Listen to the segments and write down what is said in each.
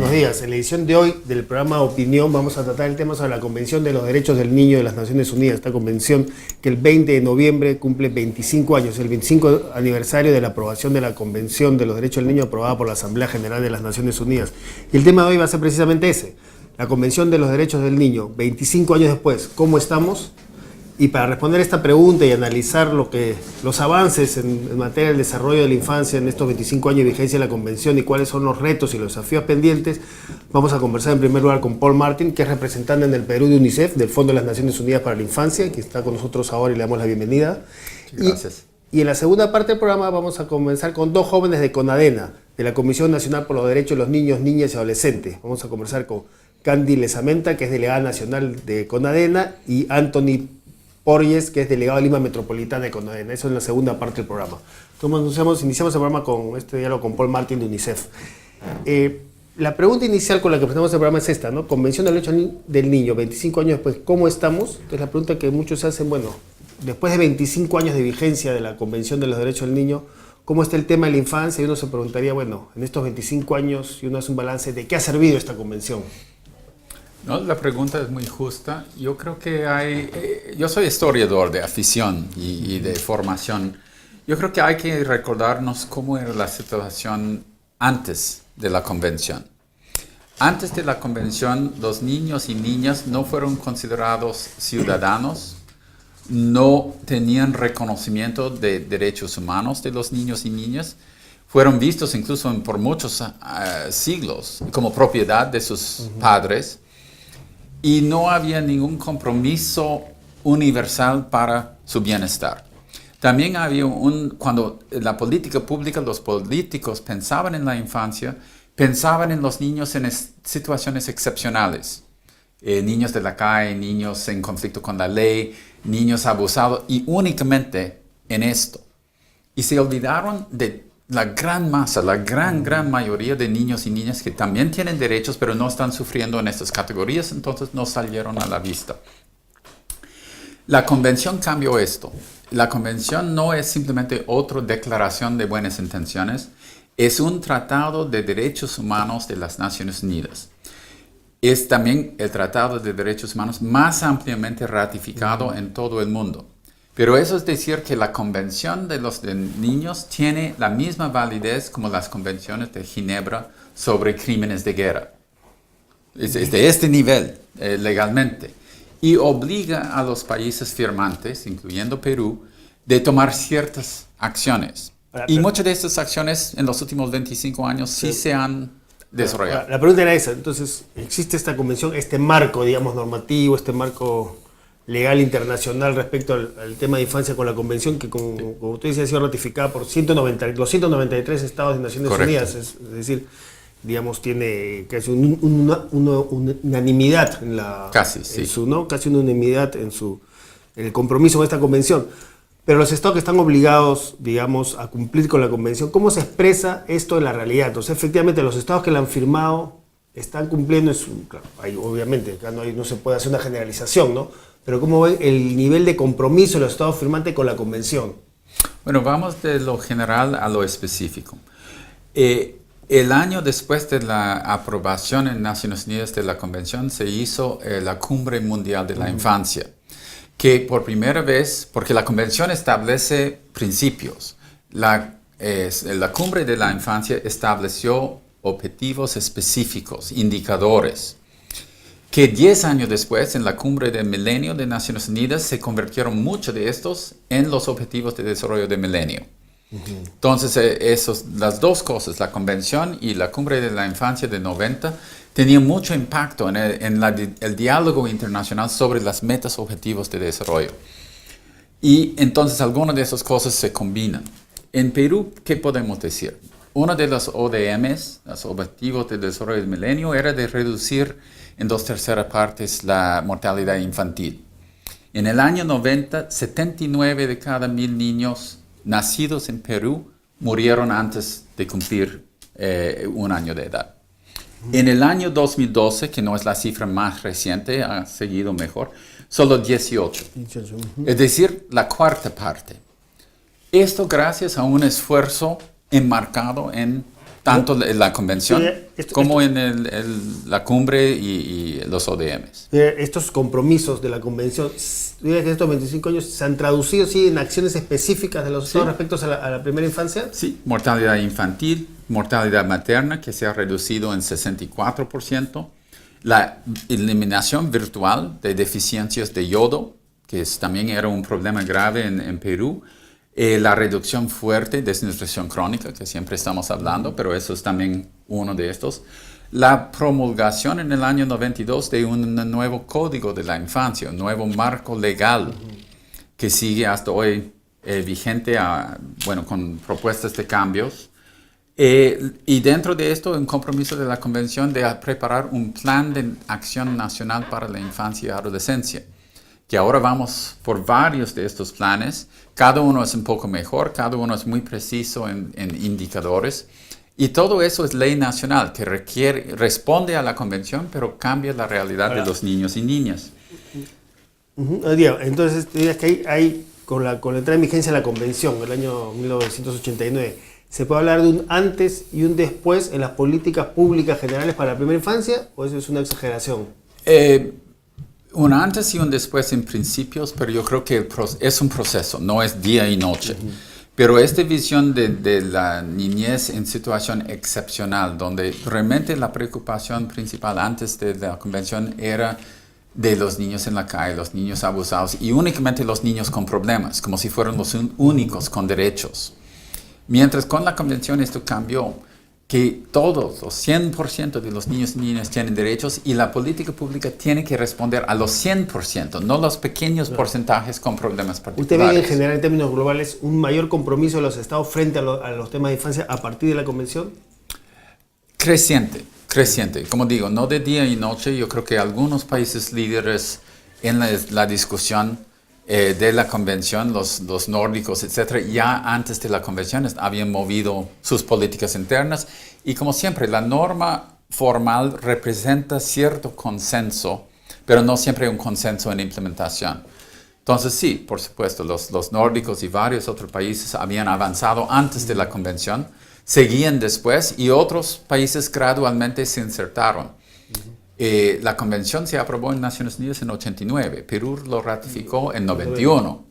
buenos días. En la edición de hoy del programa Opinión vamos a tratar el tema sobre la Convención de los Derechos del Niño de las Naciones Unidas. Esta convención que el 20 de noviembre cumple 25 años, el 25 aniversario de la aprobación de la Convención de los Derechos del Niño aprobada por la Asamblea General de las Naciones Unidas. Y el tema de hoy va a ser precisamente ese, la Convención de los Derechos del Niño, 25 años después, ¿cómo estamos? Y para responder esta pregunta y analizar los avances en materia del desarrollo de la infancia en estos 25 años de vigencia de la Convención y cuáles son los retos y los desafíos pendientes, vamos a conversar en primer lugar con Paul Martin, que es representante en el Perú de UNICEF, del Fondo de las Naciones Unidas para la Infancia, que está con nosotros ahora y le damos la bienvenida. Gracias. Y en la segunda parte del programa vamos a conversar con dos jóvenes de CONADENA, de la Comisión Nacional por los Derechos de los Niños, Niñas y Adolescentes. Vamos a conversar con Candy Lezamenta, que es delegada nacional de CONADENA, y Anthony Porges, que es delegado de Lima Metropolitana de CONADENA. Eso en la segunda parte del programa. Entonces, iniciamos el programa con este diálogo con Paul Martin de UNICEF. La pregunta inicial con la que presentamos el programa es esta, ¿no? Convención del Derecho del Niño, 25 años después, ¿cómo estamos? Entonces la pregunta que muchos se hacen, bueno, después de 25 años de vigencia de la Convención de los Derechos del Niño, ¿cómo está el tema de la infancia? Y uno se preguntaría, bueno, en estos 25 años, y uno hace un balance, ¿de qué ha servido esta convención? No, la pregunta es muy justa. Yo creo que yo soy historiador de afición y de formación. Yo creo que hay que recordarnos cómo era la situación antes de la convención. Antes de la convención, los niños y niñas no fueron considerados ciudadanos, no tenían reconocimiento de derechos humanos de los niños y niñas, fueron vistos incluso por muchos siglos como propiedad de sus padres. Y no había ningún compromiso universal para su bienestar. También había cuando la política pública, los políticos pensaban en la infancia, pensaban en los niños en situaciones excepcionales. Niños de la calle, niños en conflicto con la ley, niños abusados, y únicamente en esto. Y se olvidaron de la gran masa, la gran mayoría de niños y niñas que también tienen derechos, pero no están sufriendo en estas categorías, entonces no salieron a la vista. La convención cambió esto. La convención no es simplemente otra declaración de buenas intenciones, es un tratado de derechos humanos de las Naciones Unidas. Es también el tratado de derechos humanos más ampliamente ratificado en todo el mundo. Pero eso es decir que la Convención de los Niños tiene la misma validez como las convenciones de Ginebra sobre crímenes de guerra. Es de este nivel legalmente. Y obliga a los países firmantes, incluyendo Perú, de tomar ciertas acciones. Y muchas de estas acciones en los últimos 25 años sí se han desarrollado. La pregunta era esa. Entonces, ¿existe esta convención, este marco, digamos, normativo, este marco legal internacional respecto al tema de infancia con la convención que, como usted dice, ha sido ratificada por los 193 estados de Naciones Correcto. Unidas? Es decir, digamos, tiene casi una unanimidad en la... Casi, sí. Casi una unanimidad en el compromiso con esta convención. Pero los estados que están obligados, digamos, a cumplir con la convención, ¿cómo se expresa esto en la realidad? Entonces, efectivamente, los estados que la han firmado están cumpliendo, claro, obviamente, acá no se puede hacer una generalización, ¿no? Pero ¿cómo ven el nivel de compromiso de los estados firmantes con la convención? Bueno, vamos de lo general a lo específico. El año después de la aprobación en Naciones Unidas de la convención se hizo la Cumbre Mundial de la Infancia, que por primera vez, porque la convención establece principios, la Cumbre de la Infancia estableció objetivos específicos, indicadores, que 10 años después, en la Cumbre del Milenio de Naciones Unidas, se convirtieron muchos de estos en los Objetivos de Desarrollo del Milenio. Entonces, las dos cosas, la Convención y la Cumbre de la Infancia de 90, tenían mucho impacto en el diálogo internacional sobre las metas objetivos de desarrollo. Y entonces, algunas de esas cosas se combinan. En Perú, ¿qué podemos decir? Uno de los ODMs, los Objetivos de Desarrollo del Milenio, era de reducir en 2/3 partes la mortalidad infantil. En el año 90, 79 de cada 1000 niños nacidos en Perú murieron antes de cumplir 1 año de edad. En el año 2012, que no es la cifra más reciente, ha seguido mejor, solo 18. Es decir, la cuarta parte. Esto gracias a un esfuerzo enmarcado en tanto en la convención como en la cumbre y los ODMs. Estos compromisos de la convención, que estos 25 años se han traducido sí, en acciones específicas de los estados respecto a la primera infancia. Sí, mortalidad infantil, mortalidad materna, que se ha reducido en 64%, la eliminación virtual de deficiencias de yodo, que también era un problema grave en Perú, la reducción fuerte de desnutrición crónica, que siempre estamos hablando, pero eso es también uno de estos. La promulgación en el año 92 de un nuevo código de la infancia, un nuevo marco legal que sigue hasta hoy vigente, con propuestas de cambios. Y dentro de esto, un compromiso de la Convención de preparar un plan de acción nacional para la infancia y adolescencia, que ahora vamos por varios de estos planes. Cada uno es un poco mejor, cada uno es muy preciso en indicadores. Y todo eso es ley nacional que responde a la convención, pero cambia la realidad de los niños y niñas. Entonces, dirías que hay con la entrada en vigencia de la convención, el año 1989, ¿se puede hablar de un antes y un después en las políticas públicas generales para la primera infancia? ¿O eso es una exageración? Un antes y un después en principios, pero yo creo que es un proceso, no es día y noche. Pero esta visión de la niñez en situación excepcional, donde realmente la preocupación principal antes de la convención era de los niños en la calle, los niños abusados y únicamente los niños con problemas, como si fueran los únicos con derechos. Mientras con la convención esto cambió, que todos, los 100% de los niños y niñas tienen derechos y la política pública tiene que responder a los 100%, no los pequeños porcentajes con problemas particulares. ¿Usted ve en general en términos globales un mayor compromiso de los estados frente a los temas de infancia a partir de la convención? Creciente. Como digo, no de día y noche. Yo creo que algunos países líderes en la discusión de la convención, los nórdicos, etcétera, ya antes de la convención habían movido sus políticas internas y como siempre la norma formal representa cierto consenso, pero no siempre un consenso en implementación. Entonces sí, por supuesto, los nórdicos y varios otros países habían avanzado antes de la convención, seguían después y otros países gradualmente se insertaron. La convención se aprobó en Naciones Unidas en 89, Perú lo ratificó en 91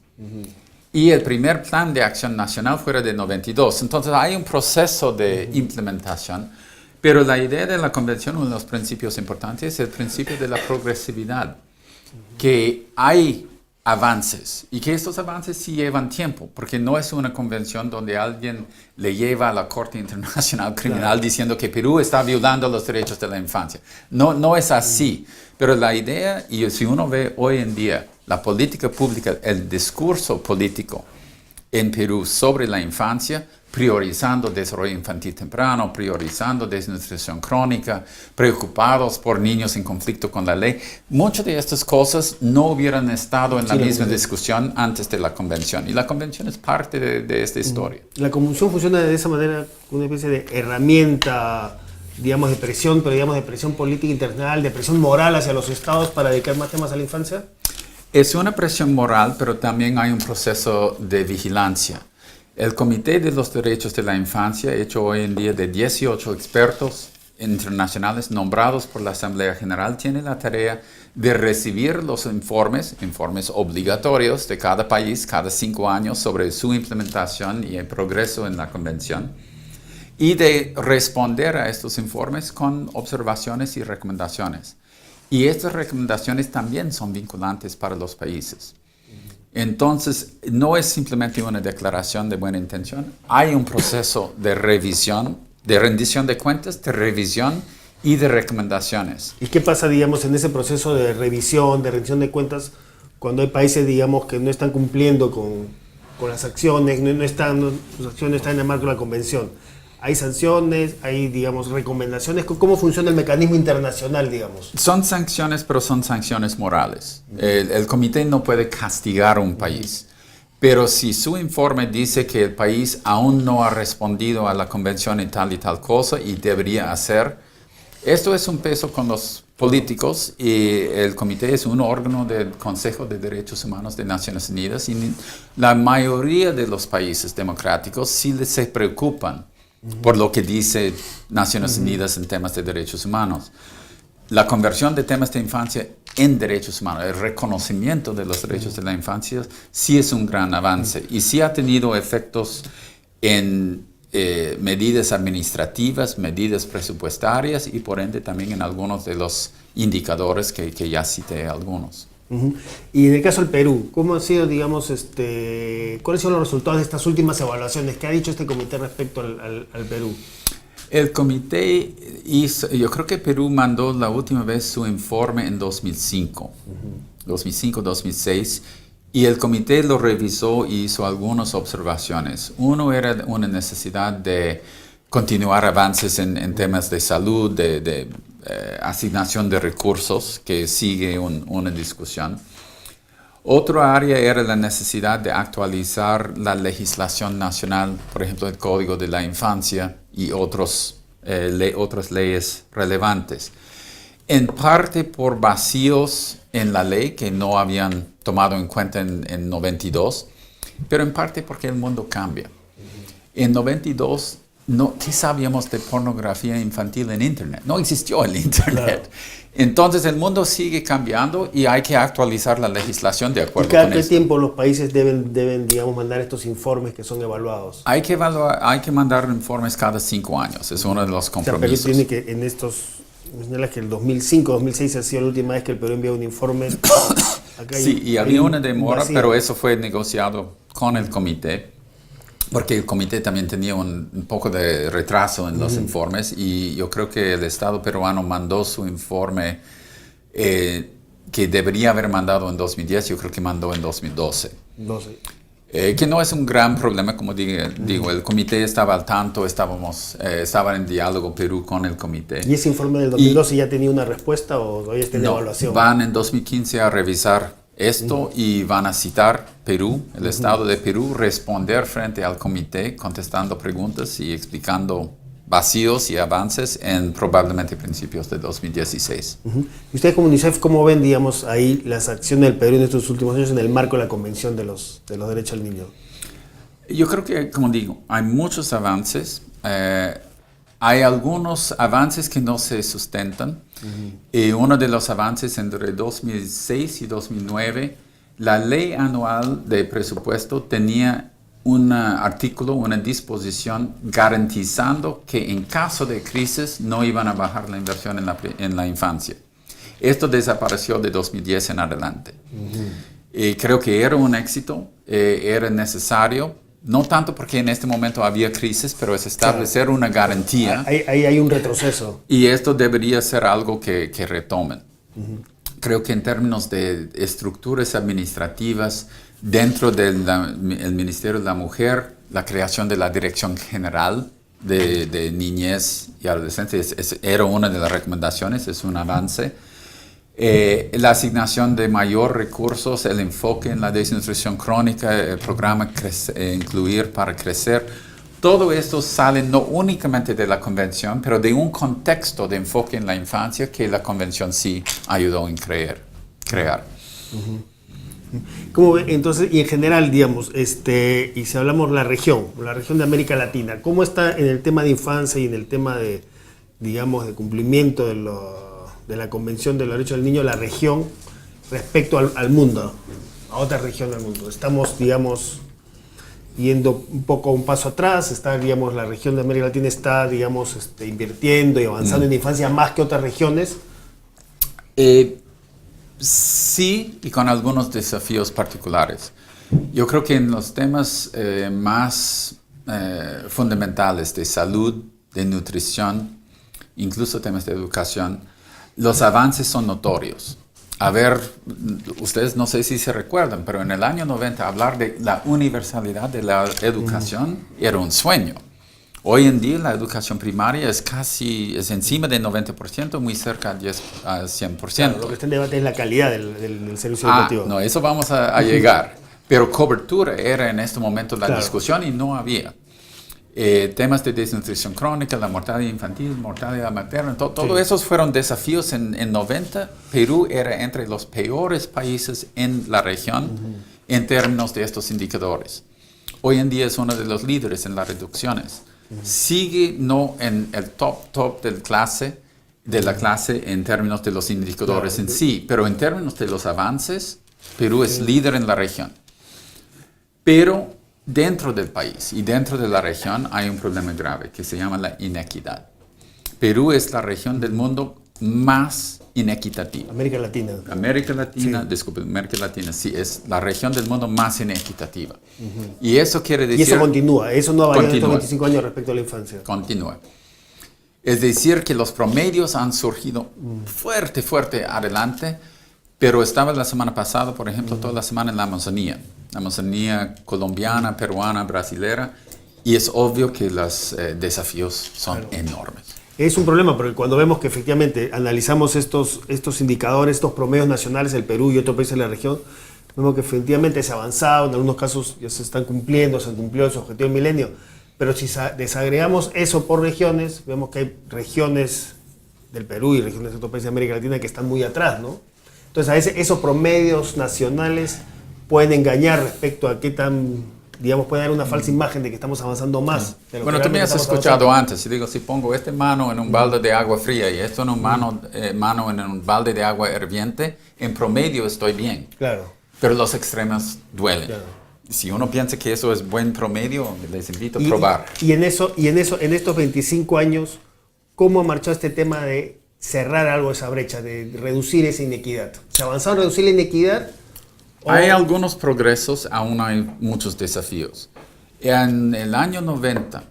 y el primer plan de acción nacional fue de 92. Entonces hay un proceso de implementación, pero la idea de la convención, uno de los principios importantes, es el principio de la progresividad, que hay avances y que estos avances sí llevan tiempo, porque no es una convención donde alguien le lleva a la Corte Internacional Criminal diciendo que Perú está violando los derechos de la infancia. No es así, pero la idea, y si uno ve hoy en día la política pública, el discurso político en Perú sobre la infancia, priorizando desarrollo infantil temprano, priorizando desnutrición crónica, preocupados por niños en conflicto con la ley. Muchas de estas cosas no hubieran estado en la misma discusión antes de la convención. Y la convención es parte de esta historia. La convención funciona de esa manera, una especie de herramienta, digamos, de presión, pero digamos de presión política internacional, de presión moral hacia los estados para dedicar más temas a la infancia. Es una presión moral, pero también hay un proceso de vigilancia. El Comité de los Derechos de la Infancia, hecho hoy en día de 18 expertos internacionales nombrados por la Asamblea General, tiene la tarea de recibir los informes obligatorios de cada país cada 5 años sobre su implementación y el progreso en la Convención, y de responder a estos informes con observaciones y recomendaciones. Y estas recomendaciones también son vinculantes para los países. Entonces, no es simplemente una declaración de buena intención, hay un proceso de revisión, de rendición de cuentas, de revisión y de recomendaciones. ¿Y qué pasa, digamos, en ese proceso de revisión, de rendición de cuentas, cuando hay países, digamos, que no están cumpliendo con las acciones, sus acciones están en el marco de la convención? ¿Hay sanciones? ¿Hay, digamos, recomendaciones? ¿Cómo funciona el mecanismo internacional, digamos? Son sanciones, pero son sanciones morales. El comité no puede castigar a un país. Pero si su informe dice que el país aún no ha respondido a la convención y tal cosa y debería hacer, esto es un peso con los políticos y el comité es un órgano del Consejo de Derechos Humanos de Naciones Unidas y la mayoría de los países democráticos sí se preocupan por lo que dice Naciones Unidas en temas de derechos humanos. La conversión de temas de infancia en derechos humanos, el reconocimiento de los derechos de la infancia, sí es un gran avance y sí ha tenido efectos en medidas administrativas, medidas presupuestarias y por ende también en algunos de los indicadores que ya cité algunos. Y en el caso del Perú, ¿cómo han sido, digamos, cuáles son los resultados de estas últimas evaluaciones? ¿Qué ha dicho este comité respecto al Perú? El comité hizo, yo creo que Perú mandó la última vez su informe en 2005, 2005-2006, y el comité lo revisó y hizo algunas observaciones. Uno era una necesidad de continuar avances en temas de salud, de asignación de recursos, que sigue una discusión. Otra área era la necesidad de actualizar la legislación nacional, por ejemplo, el Código de la Infancia y otras leyes relevantes. En parte por vacíos en la ley que no habían tomado en cuenta en 92, pero en parte porque el mundo cambia. En 92, ¿qué sabíamos de pornografía infantil en Internet? No existió el Internet. Claro. Entonces el mundo sigue cambiando y hay que actualizar la legislación de acuerdo con eso. ¿Y cada qué tiempo los países deben, digamos, mandar estos informes que son evaluados? Hay que mandar informes cada 5 años, es uno de los compromisos. O sea, Perú tiene que en estos, que el 2005, 2006 ha sido la última vez que el Perú envió un informe. Acá sí, y había una demora, pero eso fue negociado con el comité. Porque el comité también tenía un poco de retraso en los informes y yo creo que el Estado peruano mandó su informe que debería haber mandado en 2010, yo creo que mandó en 2012. Que no es un gran problema, como digo, el comité estaba al tanto, estaba en diálogo Perú con el comité. ¿Y ese informe del 2012 ya tenía una respuesta o todavía está en evaluación? Van en 2015 a revisar esto y van a citar Perú, el Estado de Perú, responder frente al comité contestando preguntas y explicando vacíos y avances en probablemente principios de 2016. ¿Y ustedes como UNICEF cómo ven, digamos, ahí las acciones del Perú en estos últimos años en el marco de la Convención de los Derechos del Niño? Yo creo que, como digo, hay muchos avances. Hay algunos avances que no se sustentan. Y uno de los avances entre 2006 y 2009, la ley anual de presupuesto tenía un artículo, una disposición garantizando que en caso de crisis no iban a bajar la inversión en la infancia. Esto desapareció de 2010 en adelante. Y creo que era un éxito, era necesario. No tanto porque en este momento había crisis, pero es establecer una garantía. Ahí hay un retroceso. Y esto debería ser algo que retomen. Creo que en términos de estructuras administrativas, dentro del Ministerio de la Mujer, la creación de la Dirección General de Niñez y Adolescencia era una de las recomendaciones, es un avance. La asignación de mayor recursos, el enfoque en la desnutrición crónica, el programa Incluir para Crecer, todo esto sale no únicamente de la convención, pero de un contexto de enfoque en la infancia que la convención sí ayudó en crear. ¿Cómo, entonces, y en general, digamos, y si hablamos la región de América Latina, ¿cómo está en el tema de infancia y en el tema de, digamos, de cumplimiento de la Convención de los Derechos del Niño, la región respecto al mundo, a otra región del mundo? Estamos, digamos, yendo un paso atrás, digamos, la región de América Latina está, digamos, invirtiendo y avanzando en la infancia más que otras regiones. Sí, y con algunos desafíos particulares. Yo creo que en los temas más fundamentales de salud, de nutrición, incluso temas de educación, los avances son notorios. A ver, ustedes no sé si se recuerdan, pero en el año 90 hablar de la universalidad de la educación era un sueño. Hoy en día la educación primaria es encima del 90%, muy cerca al 100%. Claro, lo que está en debate es la calidad del servicio educativo. No, eso vamos a llegar. Pero cobertura era en este momento la discusión y no había. Temas de desnutrición crónica, la mortalidad infantil, mortalidad materna, todos esos fueron desafíos en 90. Perú era entre los peores países en la región en términos de estos indicadores. Hoy en día es uno de los líderes en las reducciones. sigue no en el top de la clase en términos de los indicadores en sí, pero en términos de los avances, Perú es líder en la región. Pero dentro del país y dentro de la región hay un problema grave que se llama la inequidad. Perú es la región del mundo más inequitativa. América Latina. América Latina, sí, es la región del mundo más inequitativa. Y eso quiere decir... Y eso continúa, eso no ha variado en estos 25 años respecto a la infancia. Continúa. Es decir, que los promedios han surgido fuerte adelante, pero estaba la semana pasada, por ejemplo, toda la semana en la Amazonía colombiana, peruana, brasilera, y es obvio que los desafíos son enormes. Es un problema porque cuando vemos que efectivamente analizamos estos indicadores, estos promedios nacionales del Perú y otros países de la región, vemos que efectivamente se ha avanzado, en algunos casos ya se están cumpliendo, se han cumplido su objetivo del milenio, pero si desagregamos eso por regiones, vemos que hay regiones del Perú y regiones de otros países de América Latina que están muy atrás, ¿no? Entonces a veces esos promedios nacionales pueden engañar respecto a qué tan, digamos, puede dar una falsa imagen de que estamos avanzando más. De lo bueno, que tú me has escuchado avanzando antes, y digo, si pongo esta mano en un balde de agua fría y esto en un mano en un balde de agua hirviente, en promedio estoy bien. Claro. Pero los extremos duelen. Claro. Si uno piensa que eso es buen promedio, les invito a probar. Y en estos 25 años, ¿cómo ha marchado este tema de cerrar algo esa brecha, de reducir esa inequidad? ¿Se ha avanzado en reducir la inequidad? Hay algunos progresos, aún hay muchos desafíos. En el año 90,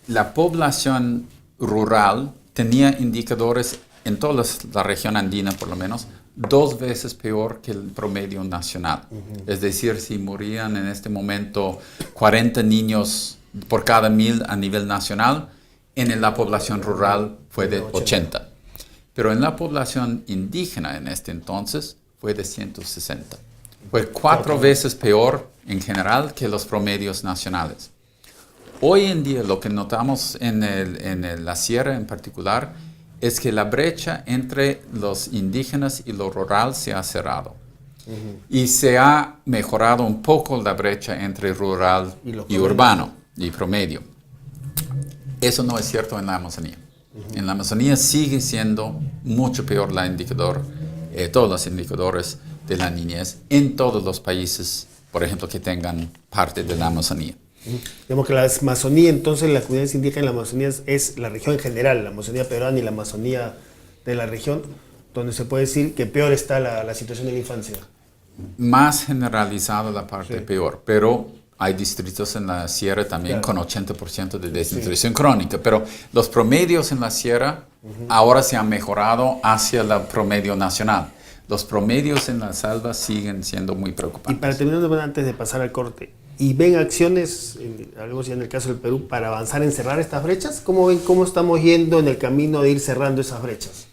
la población rural tenía indicadores, en toda la región andina por lo menos, 2 veces peor que el promedio nacional. Es decir, si morían en este momento 40 niños por cada 1000 a nivel nacional, en la población rural fue de 80. Pero en la población indígena en este entonces fue de 160. Fue 4 veces peor en general que los promedios nacionales. Hoy en día lo que notamos en la sierra en particular es que la brecha entre los indígenas y lo rural se ha cerrado. Y se ha mejorado un poco la brecha entre rural y urbano y promedio. Eso no es cierto en la Amazonía. En la Amazonía sigue siendo mucho peor todos los indicadores de la niñez en todos los países, por ejemplo, que tengan parte de la Amazonía. Digamos que la Amazonía, entonces, las comunidades indígenas en la Amazonía es la región en general, la Amazonía peruana y la Amazonía de la región, donde se puede decir que peor está la situación de la infancia. Más generalizada la parte peor, pero hay distritos en la sierra también con 80% de desnutrición crónica, pero los promedios en la sierra ahora se han mejorado hacia el promedio nacional. Los promedios en la selva siguen siendo muy preocupantes. Y para terminar, antes de pasar al corte, ¿y ven acciones, algo así en el caso del Perú, para avanzar en cerrar estas brechas? ¿Cómo ven cómo estamos yendo en el camino de ir cerrando esas brechas?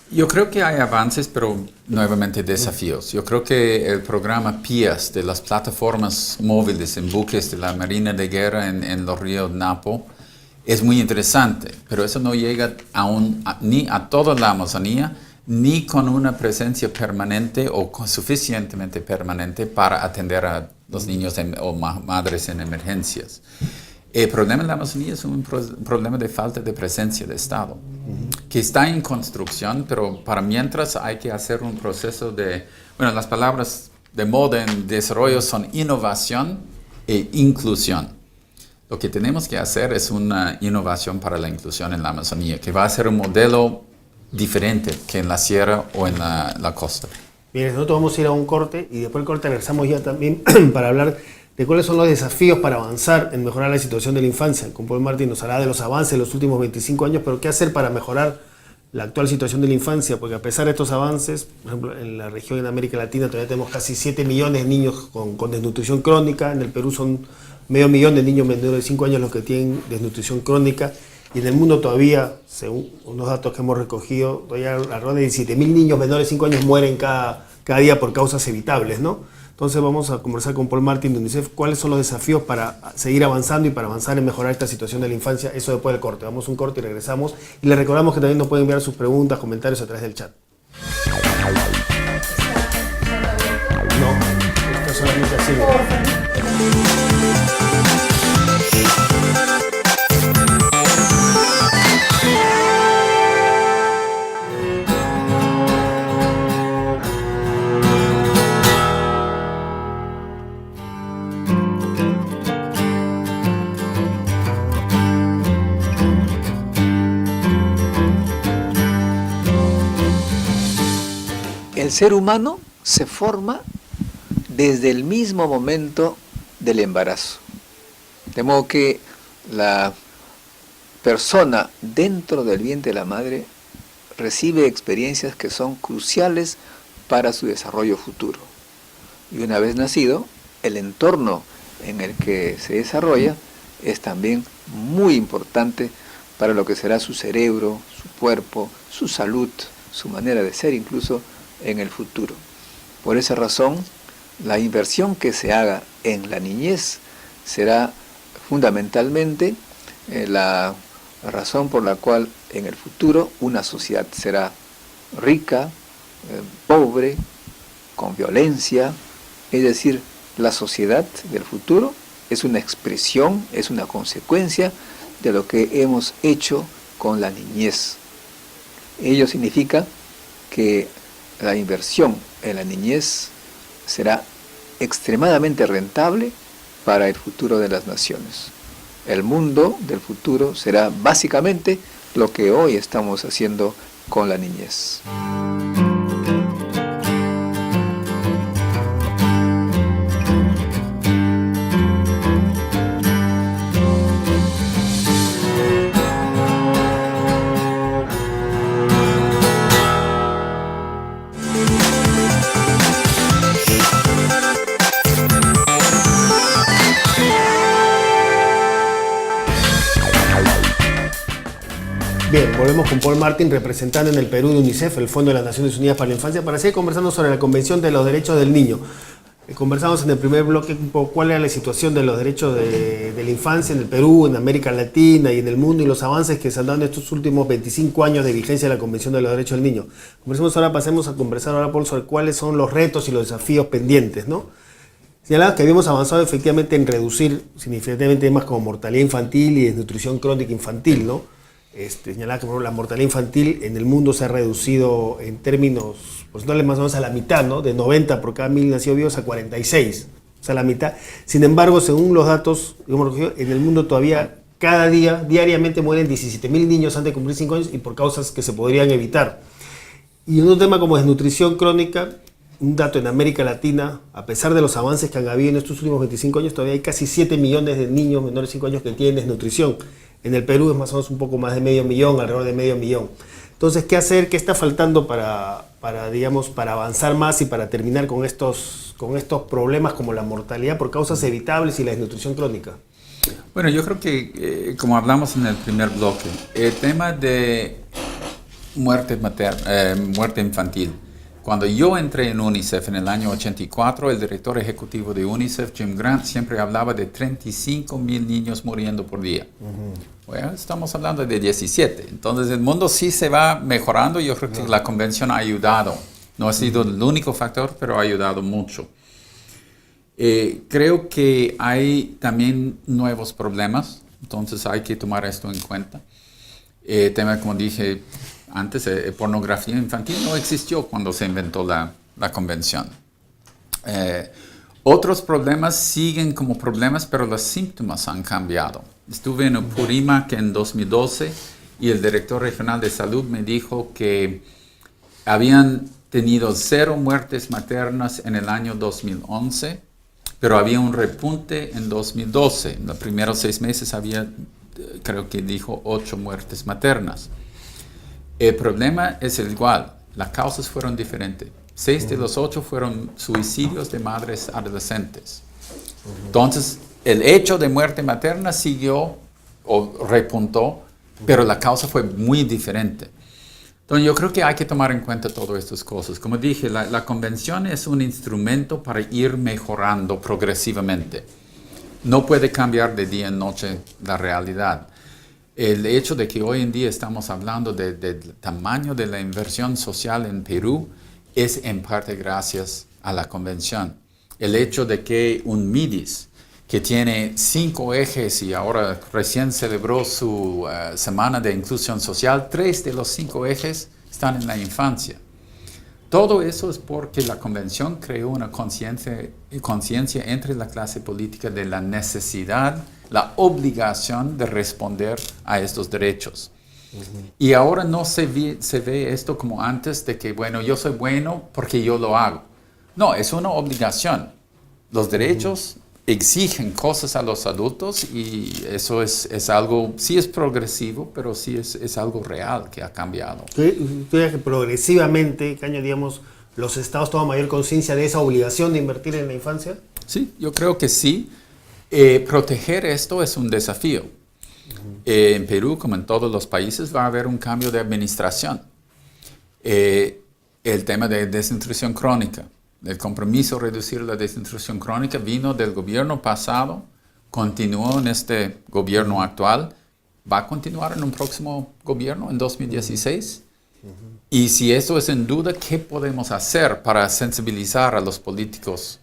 Yo creo que hay avances, pero nuevamente desafíos. Yo creo que el programa PIAS de las plataformas móviles en buques de la Marina de Guerra en los ríos Napo es muy interesante, pero eso no llega ni a toda la Amazonía, ni con una presencia permanente o suficientemente permanente para atender a los niños o madres en emergencias. El problema en la Amazonía es un problema de falta de presencia de Estado, que está en construcción, pero para mientras hay que hacer un proceso las palabras de moda en desarrollo son innovación e inclusión. Lo que tenemos que hacer es una innovación para la inclusión en la Amazonía, que va a ser un modelo diferente que en la sierra o en la costa. Bien, nosotros vamos a ir a un corte y después del corte regresamos ya también para hablar de cuáles son los desafíos para avanzar en mejorar la situación de la infancia. Con Paul Martín nos hablará de los avances de los últimos 25 años, pero qué hacer para mejorar la actual situación de la infancia, porque a pesar de estos avances, por ejemplo, en la región en América Latina todavía tenemos casi 7 millones de niños con desnutrición crónica, en el Perú son 500.000 de niños menores de 5 años los que tienen desnutrición crónica, y en el mundo todavía, según unos datos que hemos recogido, todavía alrededor de 17.000 niños menores de 5 años mueren cada día por causas evitables, ¿no? Entonces vamos a conversar con Paul Martín de UNICEF cuáles son los desafíos para seguir avanzando y para avanzar en mejorar esta situación de la infancia, eso después del corte. Vamos a un corte y regresamos. Y les recordamos que también nos pueden enviar sus preguntas, comentarios a través del chat. No, esto solamente así. el ser humano se forma desde el mismo momento del embarazo. De modo que la persona dentro del vientre de la madre recibe experiencias que son cruciales para su desarrollo futuro. Y una vez nacido, el entorno en el que se desarrolla es también muy importante para lo que será su cerebro, su cuerpo, su salud, su manera de ser incluso en el futuro. Por esa razón, la inversión que se haga en la niñez será fundamentalmente la razón por la cual en el futuro una sociedad será rica, pobre, con violencia. Es decir, la sociedad del futuro es una expresión, es una consecuencia de lo que hemos hecho con la niñez. Ello significa que la inversión en la niñez será extremadamente rentable para el futuro de las naciones. El mundo del futuro será básicamente lo que hoy estamos haciendo con la niñez. Bien, volvemos con Paul Martin, representante en el Perú de UNICEF, el Fondo de las Naciones Unidas para la Infancia, para seguir conversando sobre la Convención de los Derechos del Niño. Conversamos en el primer bloque un poco cuál era la situación de los derechos de la infancia en el Perú, en América Latina y en el mundo, y los avances que se han dado en estos últimos 25 años de vigencia de la Convención de los Derechos del Niño. Pasemos a conversar ahora, Paul, sobre cuáles son los retos y los desafíos pendientes, ¿no? Señalaba que habíamos avanzado efectivamente en reducir significativamente temas como mortalidad infantil y desnutrición crónica infantil, ¿no? Señalaba que por ejemplo, la mortalidad infantil en el mundo se ha reducido en términos porcentuales más o menos a la mitad, ¿no? De 90 por cada 1000 nacidos vivos a 46, o sea, la mitad. Sin embargo, según los datos, en el mundo todavía cada día, diariamente mueren 17.000 niños antes de cumplir 5 años y por causas que se podrían evitar. Y en un tema como desnutrición crónica, un dato en América Latina, a pesar de los avances que han habido en estos últimos 25 años, todavía hay casi 7 millones de niños menores de 5 años que tienen desnutrición. En el Perú es más o menos un poco más de 500.000, alrededor de 500.000. Entonces, ¿qué hacer? ¿Qué está faltando para avanzar más y para terminar con estos problemas como la mortalidad por causas evitables y la desnutrición crónica? Bueno, yo creo que, como hablamos en el primer bloque, el tema de muerte infantil. Cuando yo entré en UNICEF en el año 84, el director ejecutivo de UNICEF, Jim Grant, siempre hablaba de 35.000 niños muriendo por día. Bueno, estamos hablando de 17. Entonces el mundo sí se va mejorando y yo creo que la convención ha ayudado. No ha sido el único factor, pero ha ayudado mucho. Creo que hay también nuevos problemas, entonces hay que tomar esto en cuenta. Tema, como dije antes, pornografía infantil no existió cuando se inventó la convención. Otros problemas siguen como problemas, pero los síntomas han cambiado. Estuve en Purímac en 2012 y el director regional de salud me dijo que habían tenido 0 muertes maternas en el año 2011, pero había un repunte en 2012. En los primeros 6 meses había, creo que dijo, 8 muertes maternas. El problema es el igual, las causas fueron diferentes. 6 de los 8 fueron suicidios de madres adolescentes. Entonces, el hecho de muerte materna siguió o repuntó, pero la causa fue muy diferente. Entonces, yo creo que hay que tomar en cuenta todas estas cosas. Como dije, la convención es un instrumento para ir mejorando progresivamente. No puede cambiar de día en noche la realidad. El hecho de que hoy en día estamos hablando del tamaño de la inversión social en Perú es en parte gracias a la convención. El hecho de que un MIDIS, que tiene 5 ejes y ahora recién celebró su semana de inclusión social, 3 de los 5 ejes están en la infancia. Todo eso es porque la convención creó una conciencia entre la clase política de la necesidad, la obligación de responder a estos derechos. Y ahora no se ve esto como antes de que, bueno, yo soy bueno porque yo lo hago. No, es una obligación. Los derechos exigen cosas a los adultos y eso es algo, sí es progresivo, pero sí es algo real que ha cambiado. ¿Tú crees que progresivamente, Caño, digamos, los estados toman mayor conciencia de esa obligación de invertir en la infancia? Sí, yo creo que sí. Proteger esto es un desafío. En Perú, como en todos los países, va a haber un cambio de administración. El tema de desnutrición crónica, el compromiso de reducir la desnutrición crónica vino del gobierno pasado, continuó en este gobierno actual, va a continuar en un próximo gobierno, en 2016. Y si eso es en duda, ¿qué podemos hacer para sensibilizar a los políticos,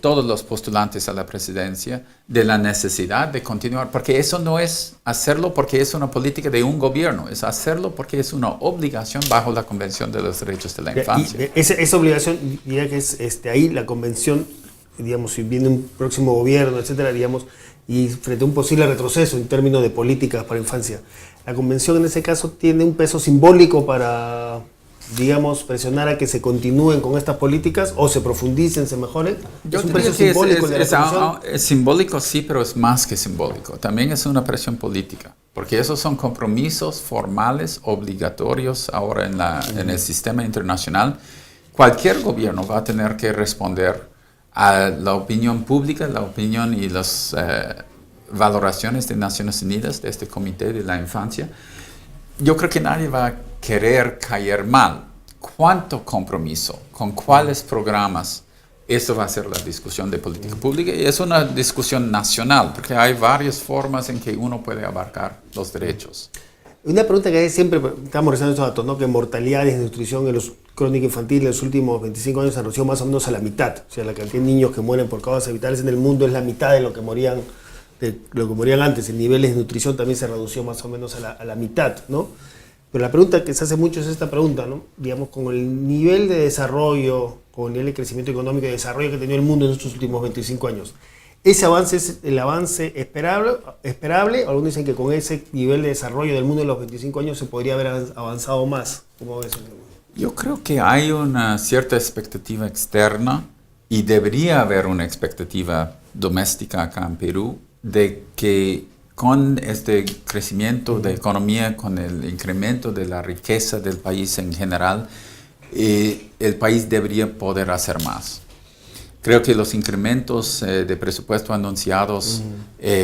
todos los postulantes a la presidencia, de la necesidad de continuar? Porque eso no es hacerlo porque es una política de un gobierno, es hacerlo porque es una obligación bajo la Convención de los Derechos de la Infancia. Y esa obligación, diría que es ahí la convención, digamos, si viene un próximo gobierno, etcétera, digamos, y frente a un posible retroceso en términos de políticas para infancia, la convención en ese caso tiene un peso simbólico para, digamos, presionar a que se continúen con estas políticas o se profundicen, se mejoren. Yo ¿Es un diría peso que simbólico de la convención? es simbólico, sí, pero es más que simbólico. También es una presión política, porque esos son compromisos formales, obligatorios ahora en el sistema internacional. Cualquier gobierno va a tener que responder a la opinión pública, la opinión y las valoraciones de Naciones Unidas, de este Comité de la Infancia. Yo creo que nadie va a querer caer mal. ¿Cuánto compromiso? ¿Con cuáles programas? Eso va a ser la discusión de política pública y es una discusión nacional, porque hay varias formas en que uno puede abarcar los derechos. Una pregunta que hay siempre, estamos revisando estos datos, ¿no? Que mortalidad y desnutrición en los crónica infantil en los últimos 25 años se redució más o menos a la mitad. O sea, la cantidad de niños que mueren por causas evitables en el mundo es la mitad de lo que morían antes. El nivel de nutrición también se redució más o menos a la mitad, ¿no? Pero la pregunta que se hace mucho es esta pregunta, ¿no? Digamos, con el nivel de desarrollo, con el nivel de crecimiento económico y de desarrollo que ha tenido el mundo en estos últimos 25 años, ¿ese avance es el avance esperable? Algunos dicen que con ese nivel de desarrollo del mundo en los 25 años se podría haber avanzado más. ¿Cómo ves? Yo creo que hay una cierta expectativa externa y debería haber una expectativa doméstica acá en Perú de que con este crecimiento de economía, con el incremento de la riqueza del país en general, el país debería poder hacer más. Creo que los incrementos de presupuesto anunciados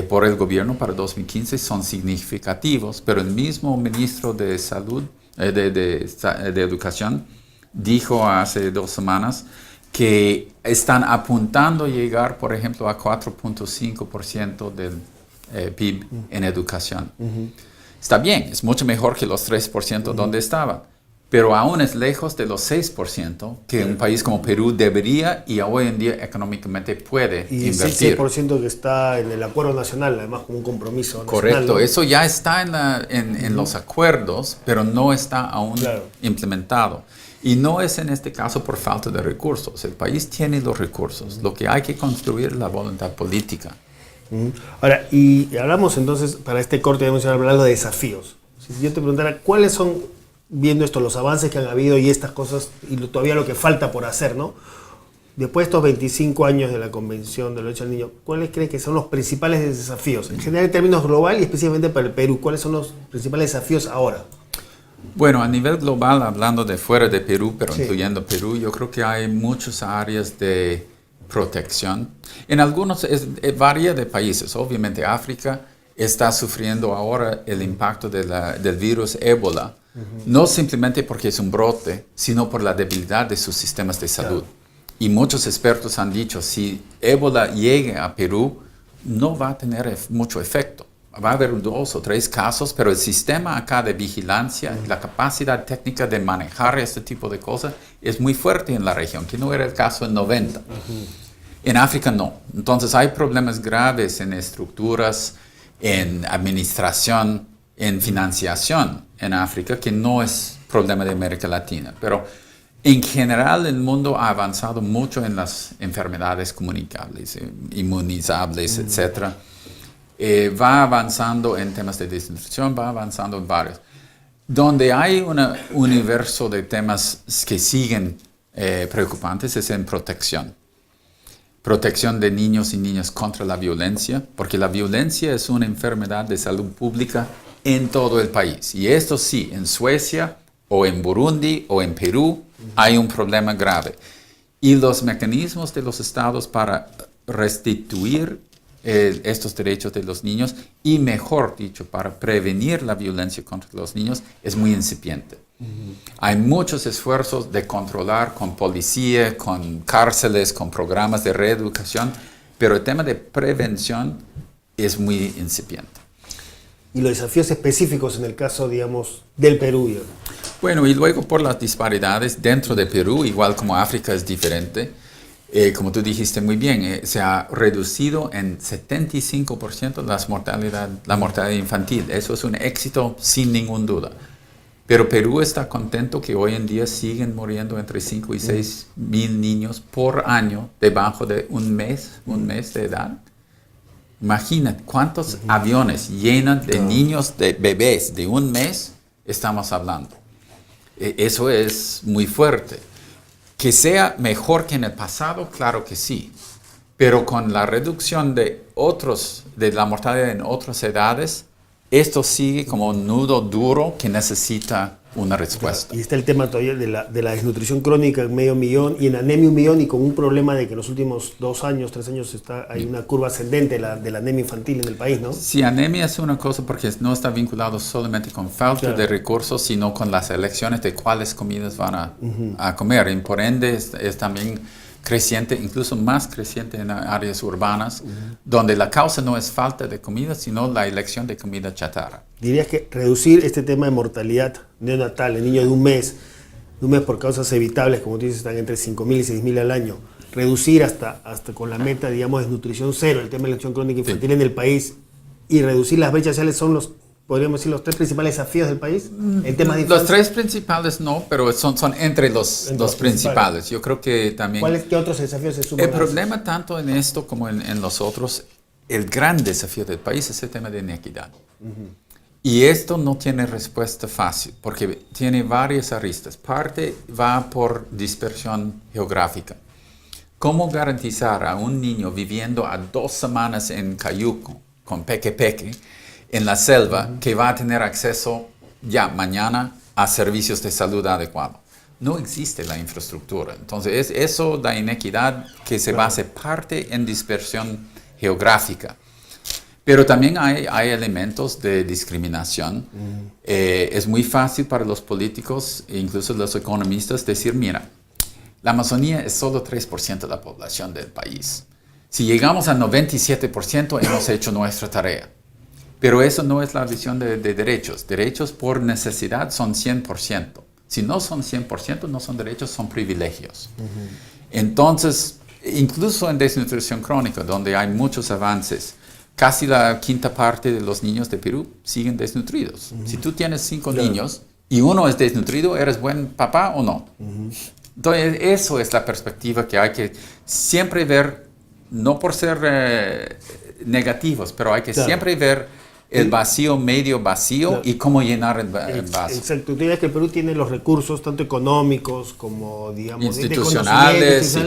por el gobierno para 2015 son significativos, pero el mismo ministro de Salud, de Educación, dijo hace 2 semanas que están apuntando a llegar, por ejemplo, a 4.5% del PIB en educación. Está bien, es mucho mejor que los 3% donde estaban, pero aún es lejos de los 6% que un país como Perú debería y hoy en día económicamente puede invertir. Y el 6% que está en el acuerdo nacional, además como un compromiso nacional. Correcto, ¿no? eso ya está en los acuerdos, pero no está aún implementado. Y no es en este caso por falta de recursos. El país tiene los recursos. Lo que hay que construir es la voluntad política. Ahora, y hablamos entonces, para este corte vamos a hablar de los desafíos. Si yo te preguntara, ¿cuáles son, viendo esto, los avances que han habido y estas cosas, y todavía lo que falta por hacer, ¿no? Después de estos 25 años de la Convención de los Derechos del Niño, ¿cuáles crees que son los principales desafíos? En general, en términos global y específicamente para el Perú, ¿cuáles son los principales desafíos ahora? Bueno, a nivel global, hablando de fuera de Perú, pero incluyendo Perú, yo creo que hay muchas áreas de protección. En algunos varía de países. Obviamente África está sufriendo ahora el impacto del virus ébola, no simplemente porque es un brote, sino por la debilidad de sus sistemas de salud. Y muchos expertos han dicho, si ébola llegue a Perú, no va a tener mucho efecto. Va a haber 2 o 3 casos, pero el sistema acá de vigilancia, la capacidad técnica de manejar este tipo de cosas es muy fuerte en la región, que no era el caso en 90. En África no. Entonces hay problemas graves en estructuras, en administración, en financiación en África, que no es problema de América Latina. Pero en general el mundo ha avanzado mucho en las enfermedades comunicables, inmunizables, etc. Va avanzando en temas de desnutrición, va avanzando en varios. Donde hay un universo de temas que siguen preocupantes es en protección. Protección de niños y niñas contra la violencia, porque la violencia es una enfermedad de salud pública en todo el país. Y esto sí, en Suecia o en Burundi o en Perú hay un problema grave. Y los mecanismos de los estados para restituir estos derechos de los niños y, mejor dicho, para prevenir la violencia contra los niños es muy incipiente. Hay muchos esfuerzos de controlar con policía, con cárceles, con programas de reeducación, pero el tema de prevención es muy incipiente. Y los desafíos específicos en el caso, digamos, del Perú. Bueno, y luego por las disparidades dentro de Perú, igual como África es diferente, como tú dijiste muy bien, se ha reducido en 75% la mortalidad infantil. Eso es un éxito sin ninguna duda. Pero Perú está contento que hoy en día siguen muriendo entre 5 y 6 mil niños por año debajo de un mes de edad. Imagínate cuántos aviones llenos de niños, de bebés de un mes estamos hablando. Eso es muy fuerte. Que sea mejor que en el pasado, claro que sí. Pero con la reducción de la mortalidad en otras edades, esto sigue como un nudo duro que necesita una respuesta. Y está el tema todavía de la desnutrición crónica en 500.000 y en anemia 1.000.000, y con un problema de que en los últimos 2 años, 3 años hay una curva ascendente de la anemia infantil en el país, ¿no? Sí, anemia es una cosa porque no está vinculado solamente con falta de recursos, sino con las elecciones de cuáles comidas van a comer. Y por ende es también creciente, incluso más creciente en áreas urbanas, donde la causa no es falta de comida, sino la elección de comida chatarra. ¿Dirías que reducir este tema de mortalidad neonatal en niños de un mes por causas evitables, como tú dices, están entre 5.000 y 6.000 al año, reducir hasta con la meta, digamos, de nutrición cero, el tema de la nutrición crónica infantil en el país, y reducir las brechas sociales son podríamos decir, los 3 principales desafíos del país? El tema de los 3 principales no, pero son entre los principales. Yo creo que también... ¿Qué otros desafíos se suman? El problema tanto en esto como en los otros, el gran desafío del país es el tema de inequidad. Y esto no tiene respuesta fácil, porque tiene varias aristas. Parte va por dispersión geográfica. ¿Cómo garantizar a un niño viviendo a 2 semanas en Cayuco, con peque, en la selva, que va a tener acceso ya mañana a servicios de salud adecuados? No existe la infraestructura. Entonces, eso da inequidad que se base parte en dispersión geográfica. Pero también hay elementos de discriminación. Es muy fácil para los políticos, e incluso los economistas, decir, mira, la Amazonía es solo 3% de la población del país. Si llegamos al 97%, hemos hecho nuestra tarea. Pero eso no es la visión de derechos. Derechos por necesidad son 100%. Si no son 100%, no son derechos, son privilegios. Entonces, incluso en desnutrición crónica, donde hay muchos avances, casi la 1/5 parte de los niños de Perú siguen desnutridos. Si tú tienes 5 niños y uno es desnutrido, ¿eres buen papá o no? Entonces, eso es la perspectiva que hay que siempre ver, no por ser negativos, pero hay que siempre ver el vacío, medio vacío, y cómo llenar el vaso. Exacto. Tú dirías que el Perú tiene los recursos, tanto económicos como, digamos, institucionales,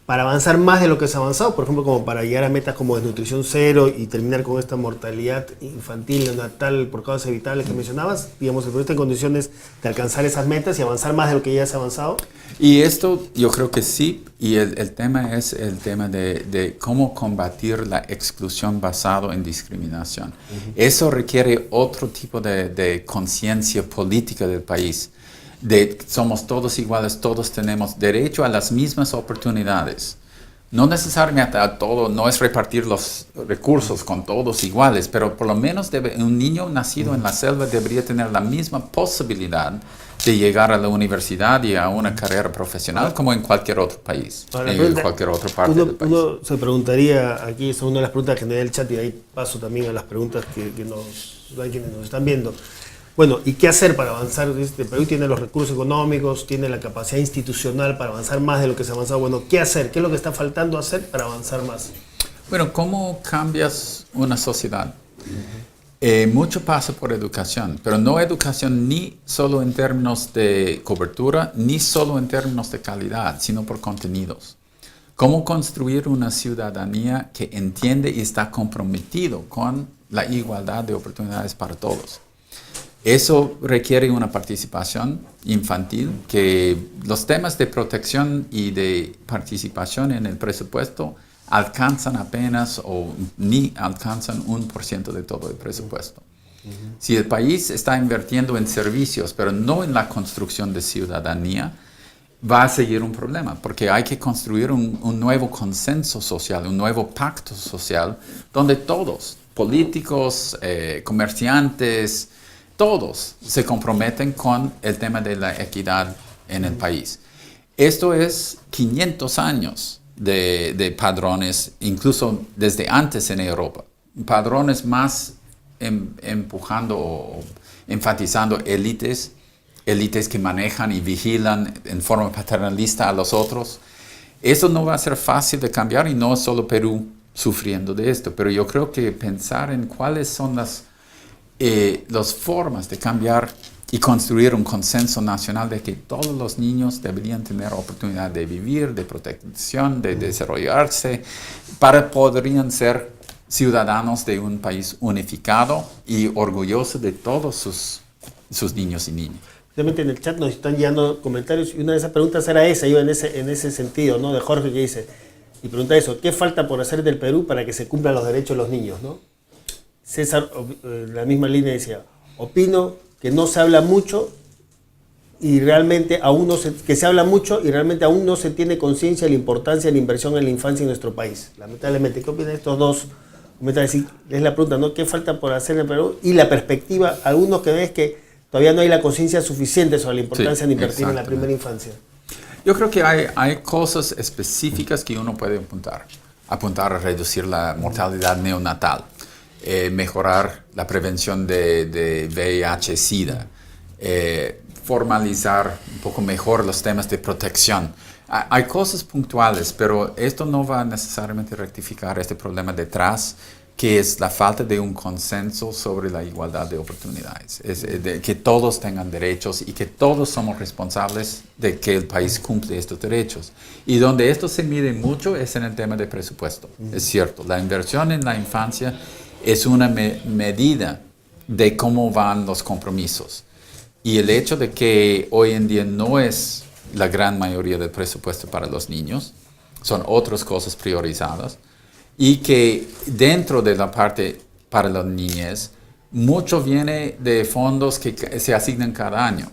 para avanzar más de lo que se ha avanzado, por ejemplo, como para llegar a metas como desnutrición cero y terminar con esta mortalidad infantil, neonatal, por causas evitables que mencionabas. Digamos, el Perú está en condiciones de alcanzar esas metas y avanzar más de lo que ya se ha avanzado. Y esto yo creo que sí, y el tema es el tema de cómo combatir la exclusión basado en discriminación. Eso requiere otro tipo de conciencia política del país. Somos todos iguales, todos tenemos derecho a las mismas oportunidades. No necesariamente a todo, no es repartir los recursos con todos iguales, pero por lo menos un niño nacido en la selva debería tener la misma posibilidad de llegar a la universidad y a una carrera profesional como en cualquier otro país, en cualquier otra parte del país. Uno se preguntaría, aquí es una de las preguntas que me da el chat, y de ahí paso también a las preguntas que nos dan quienes nos están viendo. Bueno, ¿y qué hacer para avanzar? Perú tiene los recursos económicos, tiene la capacidad institucional para avanzar más de lo que se ha avanzado. Bueno, ¿qué hacer? ¿Qué es lo que está faltando hacer para avanzar más? Bueno, ¿cómo cambias una sociedad? Mucho pasa por educación, pero no educación ni solo en términos de cobertura, ni solo en términos de calidad, sino por contenidos. Cómo construir una ciudadanía que entiende y está comprometido con la igualdad de oportunidades para todos. Eso requiere una participación infantil, que los temas de protección y de participación en el presupuesto alcanzan apenas o ni alcanzan 1% de todo el presupuesto. Si el país está invirtiendo en servicios, pero no en la construcción de ciudadanía, va a seguir un problema, porque hay que construir un nuevo consenso social, un nuevo pacto social, donde todos, políticos, comerciantes, todos se comprometen con el tema de la equidad en el país. Esto es 500 años de padrones, incluso desde antes en Europa. Padrones más empujando o enfatizando élites que manejan y vigilan en forma paternalista a los otros. Eso no va a ser fácil de cambiar y no es solo Perú sufriendo de esto, pero yo creo que pensar en cuáles son las formas de cambiar y construir un consenso nacional de que todos los niños deberían tener oportunidad de vivir, de protección, de desarrollarse, podrían ser ciudadanos de un país unificado y orgulloso de todos sus niños y niñas. Realmente en el chat nos están llegando comentarios y una de esas preguntas era esa, iba en ese sentido, ¿no? De Jorge, que dice, y pregunta eso, ¿qué falta por hacer del Perú para que se cumplan los derechos de los niños, ¿no? César, la misma línea, decía, opino que no se habla mucho y realmente aún no se tiene conciencia de la importancia de la inversión en la infancia en nuestro país. Lamentablemente, ¿qué opinan estos dos? Es la pregunta, ¿no? ¿Qué falta por hacer en el Perú? Y la perspectiva, algunos que ven que todavía no hay la conciencia suficiente sobre la importancia de invertir en la primera infancia. Yo creo que hay cosas específicas que uno puede apuntar a reducir la mortalidad neonatal. Mejorar la prevención de VIH-Sida, formalizar un poco mejor los temas de protección. Hay cosas puntuales, pero esto no va a necesariamente rectificar este problema detrás, que es la falta de un consenso sobre la igualdad de oportunidades, de que todos tengan derechos y que todos somos responsables de que el país cumple estos derechos. Y donde esto se mide mucho es en el tema de presupuesto. Es cierto, la inversión en la infancia es una medida de cómo van los compromisos. Y el hecho de que hoy en día no es la gran mayoría del presupuesto para los niños, son otras cosas priorizadas, y que dentro de la parte para las niñez, mucho viene de fondos que se asignan cada año.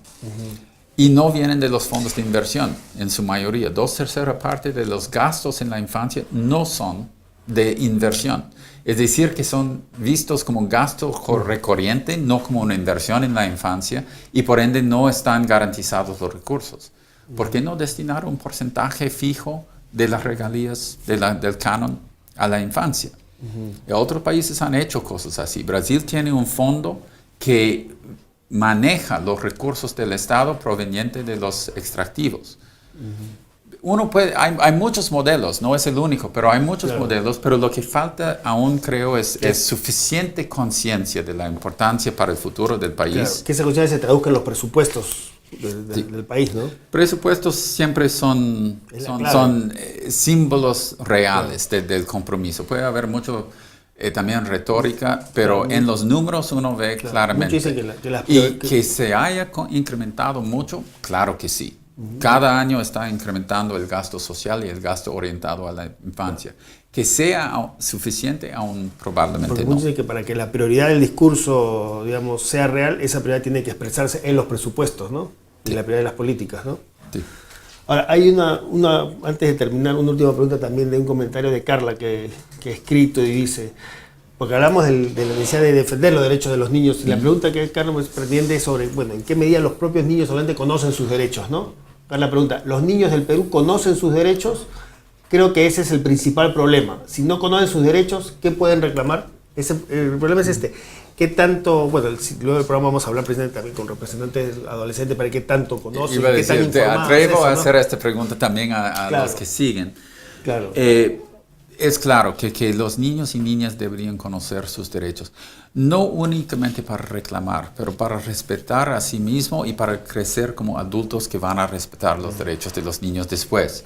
Y no vienen de los fondos de inversión, en su mayoría. 2/3 partes de los gastos en la infancia no son de inversión. Es decir, que son vistos como gasto recurrente, no como una inversión en la infancia, y por ende no están garantizados los recursos. ¿Por qué no destinar un porcentaje fijo de las regalías del canon a la infancia? Y otros países han hecho cosas así. Brasil tiene un fondo que maneja los recursos del Estado provenientes de los extractivos. Hay muchos modelos, no es el único, pero hay muchos modelos, pero lo que falta aún creo es suficiente conciencia de la importancia para el futuro del país. Claro, que esa conciencia se traduzca en los presupuestos del país, ¿no? Presupuestos siempre son símbolos reales del compromiso. Puede haber mucho también retórica, pero en los números uno ve claramente. Que se haya incrementado mucho, claro que sí. Cada año está incrementando el gasto social y el gasto orientado a la infancia. Que sea suficiente, aún probablemente no. Dice que para que la prioridad del discurso, digamos, sea real, esa prioridad tiene que expresarse en los presupuestos, ¿no? Y la prioridad de las políticas, ¿no? Sí. Ahora, hay antes de terminar, una última pregunta también de un comentario de Carla que ha escrito y dice, porque hablamos de la necesidad de defender los derechos de los niños, y la pregunta que Carla pretende es sobre, bueno, ¿en qué medida los propios niños solamente conocen sus derechos, ¿no? Carla pregunta, ¿los niños del Perú conocen sus derechos? Creo que ese es el principal problema. Si no conocen sus derechos, ¿qué pueden reclamar? El problema es este. ¿Qué tanto, bueno, luego del programa vamos a hablar precisamente también con representantes adolescentes para qué tanto conocen, qué tan te atrevo a hacer esta pregunta también a los que siguen. Claro. Es claro que los niños y niñas deberían conocer sus derechos, no únicamente para reclamar, pero para respetar a sí mismo y para crecer como adultos que van a respetar los derechos de los niños después.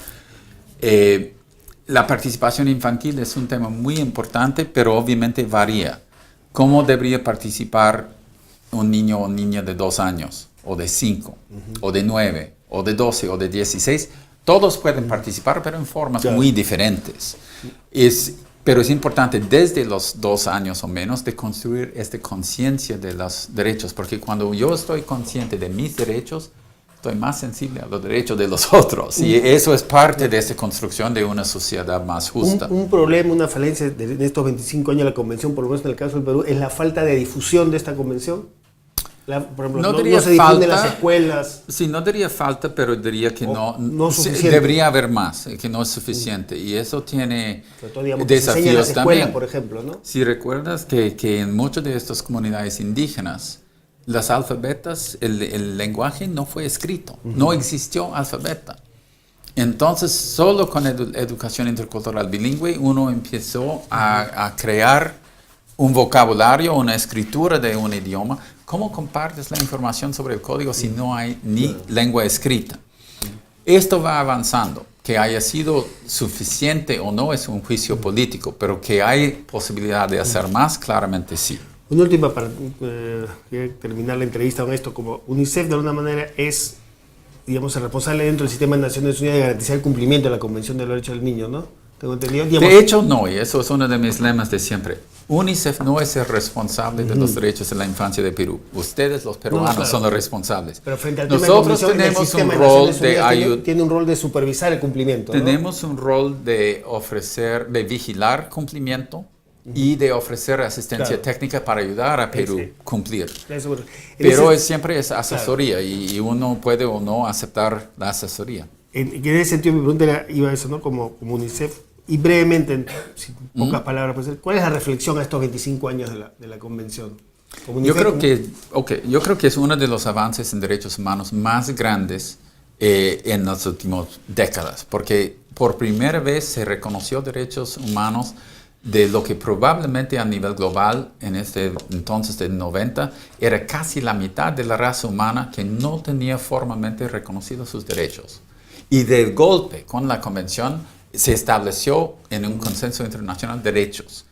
La participación infantil es un tema muy importante, pero obviamente varía. ¿Cómo debería participar un niño o niña de 2 años, o de 5, o de 9, o de 12, o de 16? Todos pueden participar, pero en formas muy diferentes. Pero es importante desde los 2 años o menos de construir esta conciencia de los derechos, porque cuando yo estoy consciente de mis derechos, estoy más sensible a los derechos de los otros. Y eso es parte de esta construcción de una sociedad más justa. Un problema, una falencia de estos 25 años de la convención, por lo menos en el caso del Perú, es la falta de difusión de esta convención. Por ejemplo, no se difunde en las escuelas. Sí, no diría falta, pero diría que no debería haber más, que no es suficiente. Y eso tiene desafíos en las escuelas, por ejemplo, ¿no? Si recuerdas que en muchas de estas comunidades indígenas, las alfabetas, el lenguaje no fue escrito, no existió alfabeta. Entonces, solo con educación intercultural bilingüe, uno empezó a crear un vocabulario, una escritura de un idioma. ¿Cómo compartes la información sobre el código si no hay ni lengua escrita? Esto va avanzando. Que haya sido suficiente o no es un juicio político, pero que hay posibilidad de hacer más, claramente sí. Una última para terminar la entrevista con esto. Como UNICEF de alguna manera es, digamos, el responsable dentro del sistema de Naciones Unidas de garantizar el cumplimiento de la Convención de los Derechos del Niño, ¿no? Tengo entendido. Digamos, de hecho, no, y eso es uno de mis lemas de siempre. UNICEF no es el responsable de los derechos de la infancia de Perú. Ustedes, los peruanos, son los responsables. Pero frente al tema nosotros tenemos un rol de ayudar. Tiene un rol de supervisar el cumplimiento. Tenemos un rol de ofrecer, de vigilar cumplimiento y de ofrecer asistencia técnica para ayudar a Perú a cumplir. Pero siempre es asesoría y uno puede o no aceptar la asesoría. En ese sentido, mi pregunta iba a eso, ¿no? Como UNICEF. Y brevemente, en pocas palabras, pues, ¿cuál es la reflexión a estos 25 años de la Convención? Yo creo que es uno de los avances en derechos humanos más grandes en las últimas décadas, porque por primera vez se reconoció derechos humanos de lo que probablemente a nivel global, en este entonces del 90, era casi la mitad de la raza humana que no tenía formalmente reconocidos sus derechos. Y de golpe, con la Convención, se estableció en un consenso internacional derechos.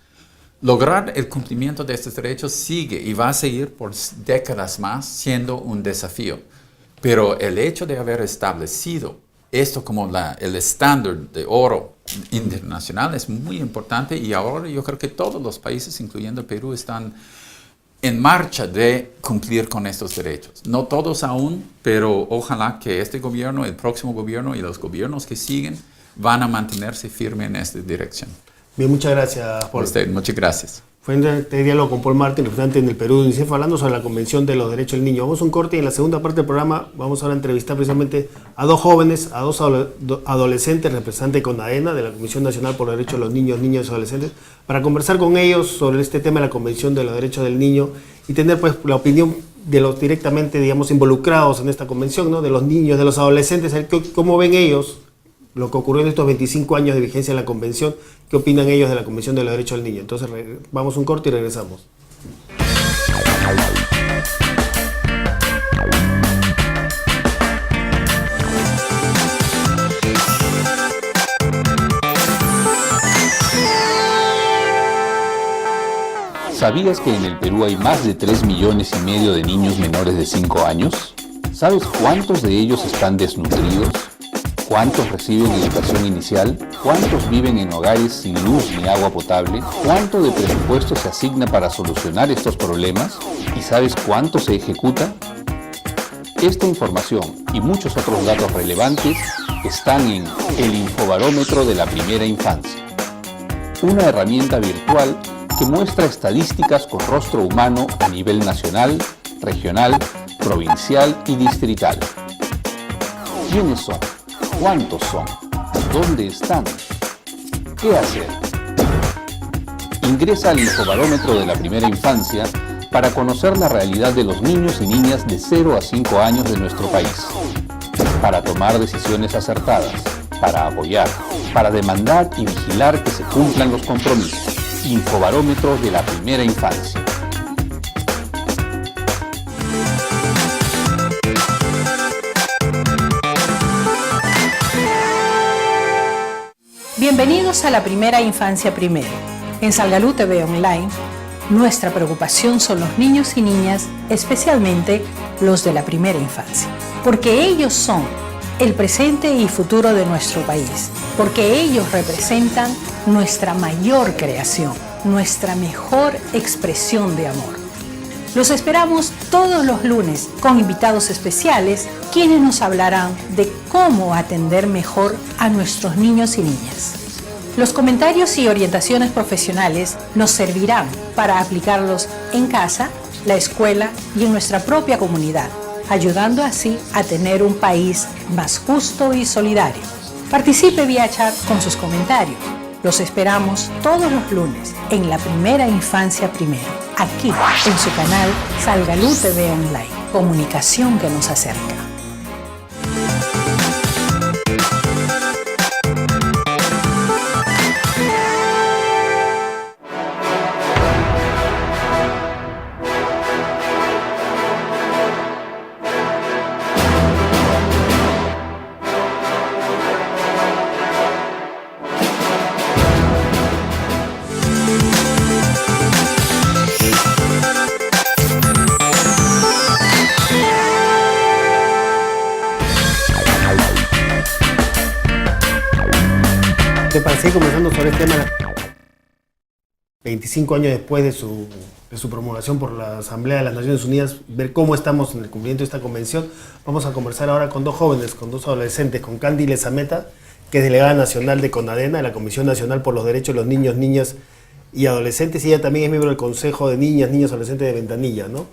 Lograr el cumplimiento de estos derechos sigue y va a seguir por décadas más siendo un desafío. Pero el hecho de haber establecido esto como el estándar de oro internacional es muy importante y ahora yo creo que todos los países, incluyendo Perú, están en marcha de cumplir con estos derechos. No todos aún, pero ojalá que este gobierno, el próximo gobierno y los gobiernos que siguen van a mantenerse firmes en esta dirección. Bien, muchas gracias, Paul. A usted, muchas gracias. Fue este diálogo con Paul Martin, representante en el Perú de UNICEF, hablando sobre la Convención de los Derechos del Niño. Vamos a un corte y en la segunda parte del programa vamos ahora a entrevistar precisamente a 2 jóvenes, a 2 adolescentes, representantes de CONADENA, de la Comisión Nacional por los Derechos de los Niños, Niñas y Adolescentes, para conversar con ellos sobre este tema de la Convención de los Derechos del Niño y tener pues la opinión de los directamente, digamos, involucrados en esta convención, ¿no? De los niños, de los adolescentes, cómo ven ellos lo que ocurrió en estos 25 años de vigencia de la Convención, ¿qué opinan ellos de la Convención de los Derechos del Niño? Entonces, vamos a un corte y regresamos. ¿Sabías que en el Perú hay más de 3,5 millones de niños menores de 5 años? ¿Sabes cuántos de ellos están desnutridos? ¿Cuántos reciben educación inicial? ¿Cuántos viven en hogares sin luz ni agua potable? ¿Cuánto de presupuesto se asigna para solucionar estos problemas? ¿Y sabes cuánto se ejecuta? Esta información y muchos otros datos relevantes están en el Infobarómetro de la Primera Infancia, una herramienta virtual que muestra estadísticas con rostro humano a nivel nacional, regional, provincial y distrital. ¿Quiénes son? ¿Cuántos son? ¿Dónde están? ¿Qué hacer? Ingresa al Infobarómetro de la Primera Infancia para conocer la realidad de los niños y niñas de 0 a 5 años de nuestro país, para tomar decisiones acertadas, para apoyar, para demandar y vigilar que se cumplan los compromisos. Infobarómetro de la primera infancia. Bienvenidos a la primera infancia primero. En Salgalú TV Online, nuestra preocupación son los niños y niñas, especialmente los de la primera infancia, porque ellos son el presente y futuro de nuestro país, porque ellos representan nuestra mayor creación, nuestra mejor expresión de amor. Los esperamos todos los lunes con invitados especiales, quienes nos hablarán de cómo atender mejor a nuestros niños y niñas. Los comentarios y orientaciones profesionales nos servirán para aplicarlos en casa, la escuela y en nuestra propia comunidad, ayudando así a tener un país más justo y solidario. Participe vía chat con sus comentarios. Los esperamos todos los lunes en la primera infancia primero, aquí en su canal Salgalú TV Online. Comunicación que nos acerca. Para seguir conversando sobre el tema, 25 años después de su promulgación por la Asamblea de las Naciones Unidas, ver cómo estamos en el cumplimiento de esta convención, vamos a conversar ahora con dos jóvenes, con dos adolescentes, con Candy Lezameta, que es delegada nacional de CONADENA, la Comisión Nacional por los Derechos de los Niños, Niñas y Adolescentes, y ella también es miembro del Consejo de Niñas, Niños y Adolescentes de Ventanilla, ¿no?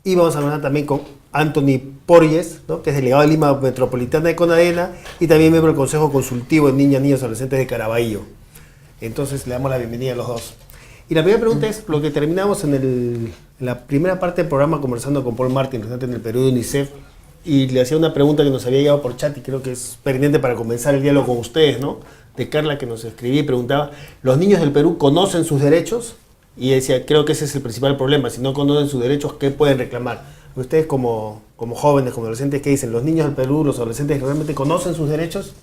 Y vamos a hablar también con Anthony Porges, ¿no?, que es delegado de Lima Metropolitana de CONADENA y también miembro del Consejo Consultivo de Niñas, Niños y Adolescentes de Caraballo. Entonces le damos la bienvenida a los dos. Y la primera pregunta es, lo que terminamos en la primera parte del programa conversando con Paul Martin, representante en el Perú de UNICEF, y le hacía una pregunta que nos había llegado por chat y creo que es pertinente para comenzar el diálogo con ustedes, ¿no? De Carla, que nos escribía y preguntaba, ¿los niños del Perú conocen sus derechos? Y decía, creo que ese es el principal problema, si no conocen sus derechos, ¿qué pueden reclamar? Ustedes como jóvenes, como adolescentes, ¿qué dicen? ¿Los niños del Perú, los adolescentes realmente conocen sus derechos?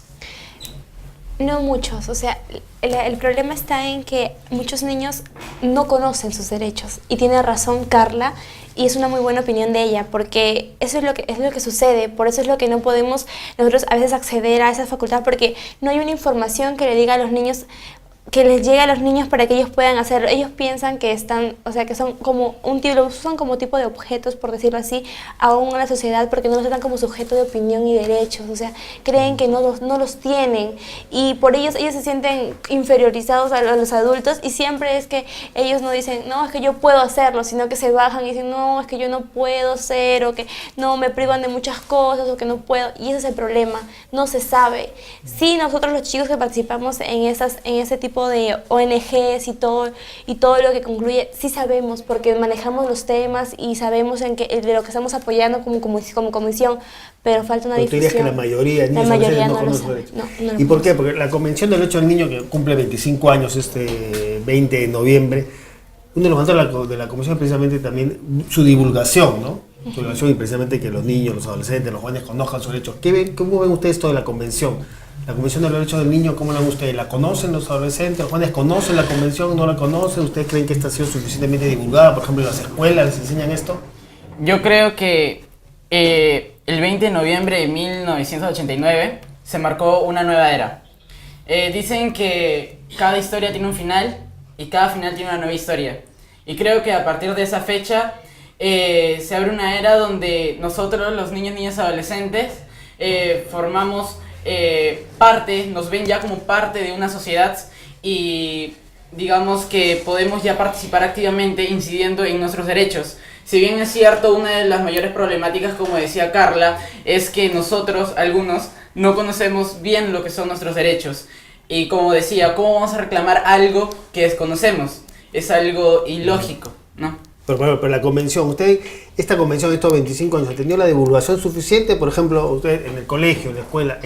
No muchos, o sea, el problema está en que muchos niños no conocen sus derechos y tiene razón Carla y es una muy buena opinión de ella porque eso es lo que sucede, por eso es lo que no podemos nosotros a veces acceder a esa facultad porque no hay una información que le diga a los niños, que les llegue a los niños para que ellos puedan hacerlo. Ellos piensan que están, o sea, que son como lo usan como tipo de objetos, por decirlo así, aún en la sociedad, porque no los tratan como sujeto de opinión y derechos, o sea, creen que no los tienen, y por ellos se sienten inferiorizados a los adultos, y siempre es que ellos no dicen, no, es que yo puedo hacerlo, sino que se bajan y dicen, no, es que yo no puedo ser, o que no, me privan de muchas cosas, o que no puedo, y ese es el problema, no se sabe. Sí, nosotros los chicos que participamos en ese tipo de ONGs y todo lo que concluye, sí sabemos porque manejamos los temas y sabemos de lo que estamos apoyando como comisión, pero falta una difusión. Tú dirías que la mayoría no lo sabe. ¿Y por qué? Porque la Convención del Derecho del Niño, que cumple 25 años este 20 de noviembre, uno de los mandatos de la Comisión es precisamente también su divulgación, ¿no? Su divulgación y precisamente que los niños, los adolescentes, los jóvenes conozcan sus derechos. ¿Cómo ven ustedes esto de la Convención? La Convención de los Derechos del Niño, ¿cómo la ven ustedes? ¿La conocen los adolescentes? ¿Los jóvenes conocen la Convención? ¿No la conocen? ¿Ustedes creen que esta ha sido suficientemente divulgada? Por ejemplo, ¿en las escuelas les enseñan esto? Yo creo que el 20 de noviembre de 1989 se marcó una nueva era. Dicen que cada historia tiene un final y cada final tiene una nueva historia. Y creo que a partir de esa fecha se abre una era donde nosotros, los niños, niñas, adolescentes, formamos nos ven ya como parte de una sociedad y digamos que podemos ya participar activamente incidiendo en nuestros derechos. Si bien es cierto, una de las mayores problemáticas, como decía Carla, es que nosotros, algunos, no conocemos bien lo que son nuestros derechos. Y como decía, ¿cómo vamos a reclamar algo que desconocemos? Es algo ilógico, ¿no? Pero la convención, esta convención de estos 25 años, ¿ha tenido la divulgación suficiente? Por ejemplo, usted en el colegio, en la escuela,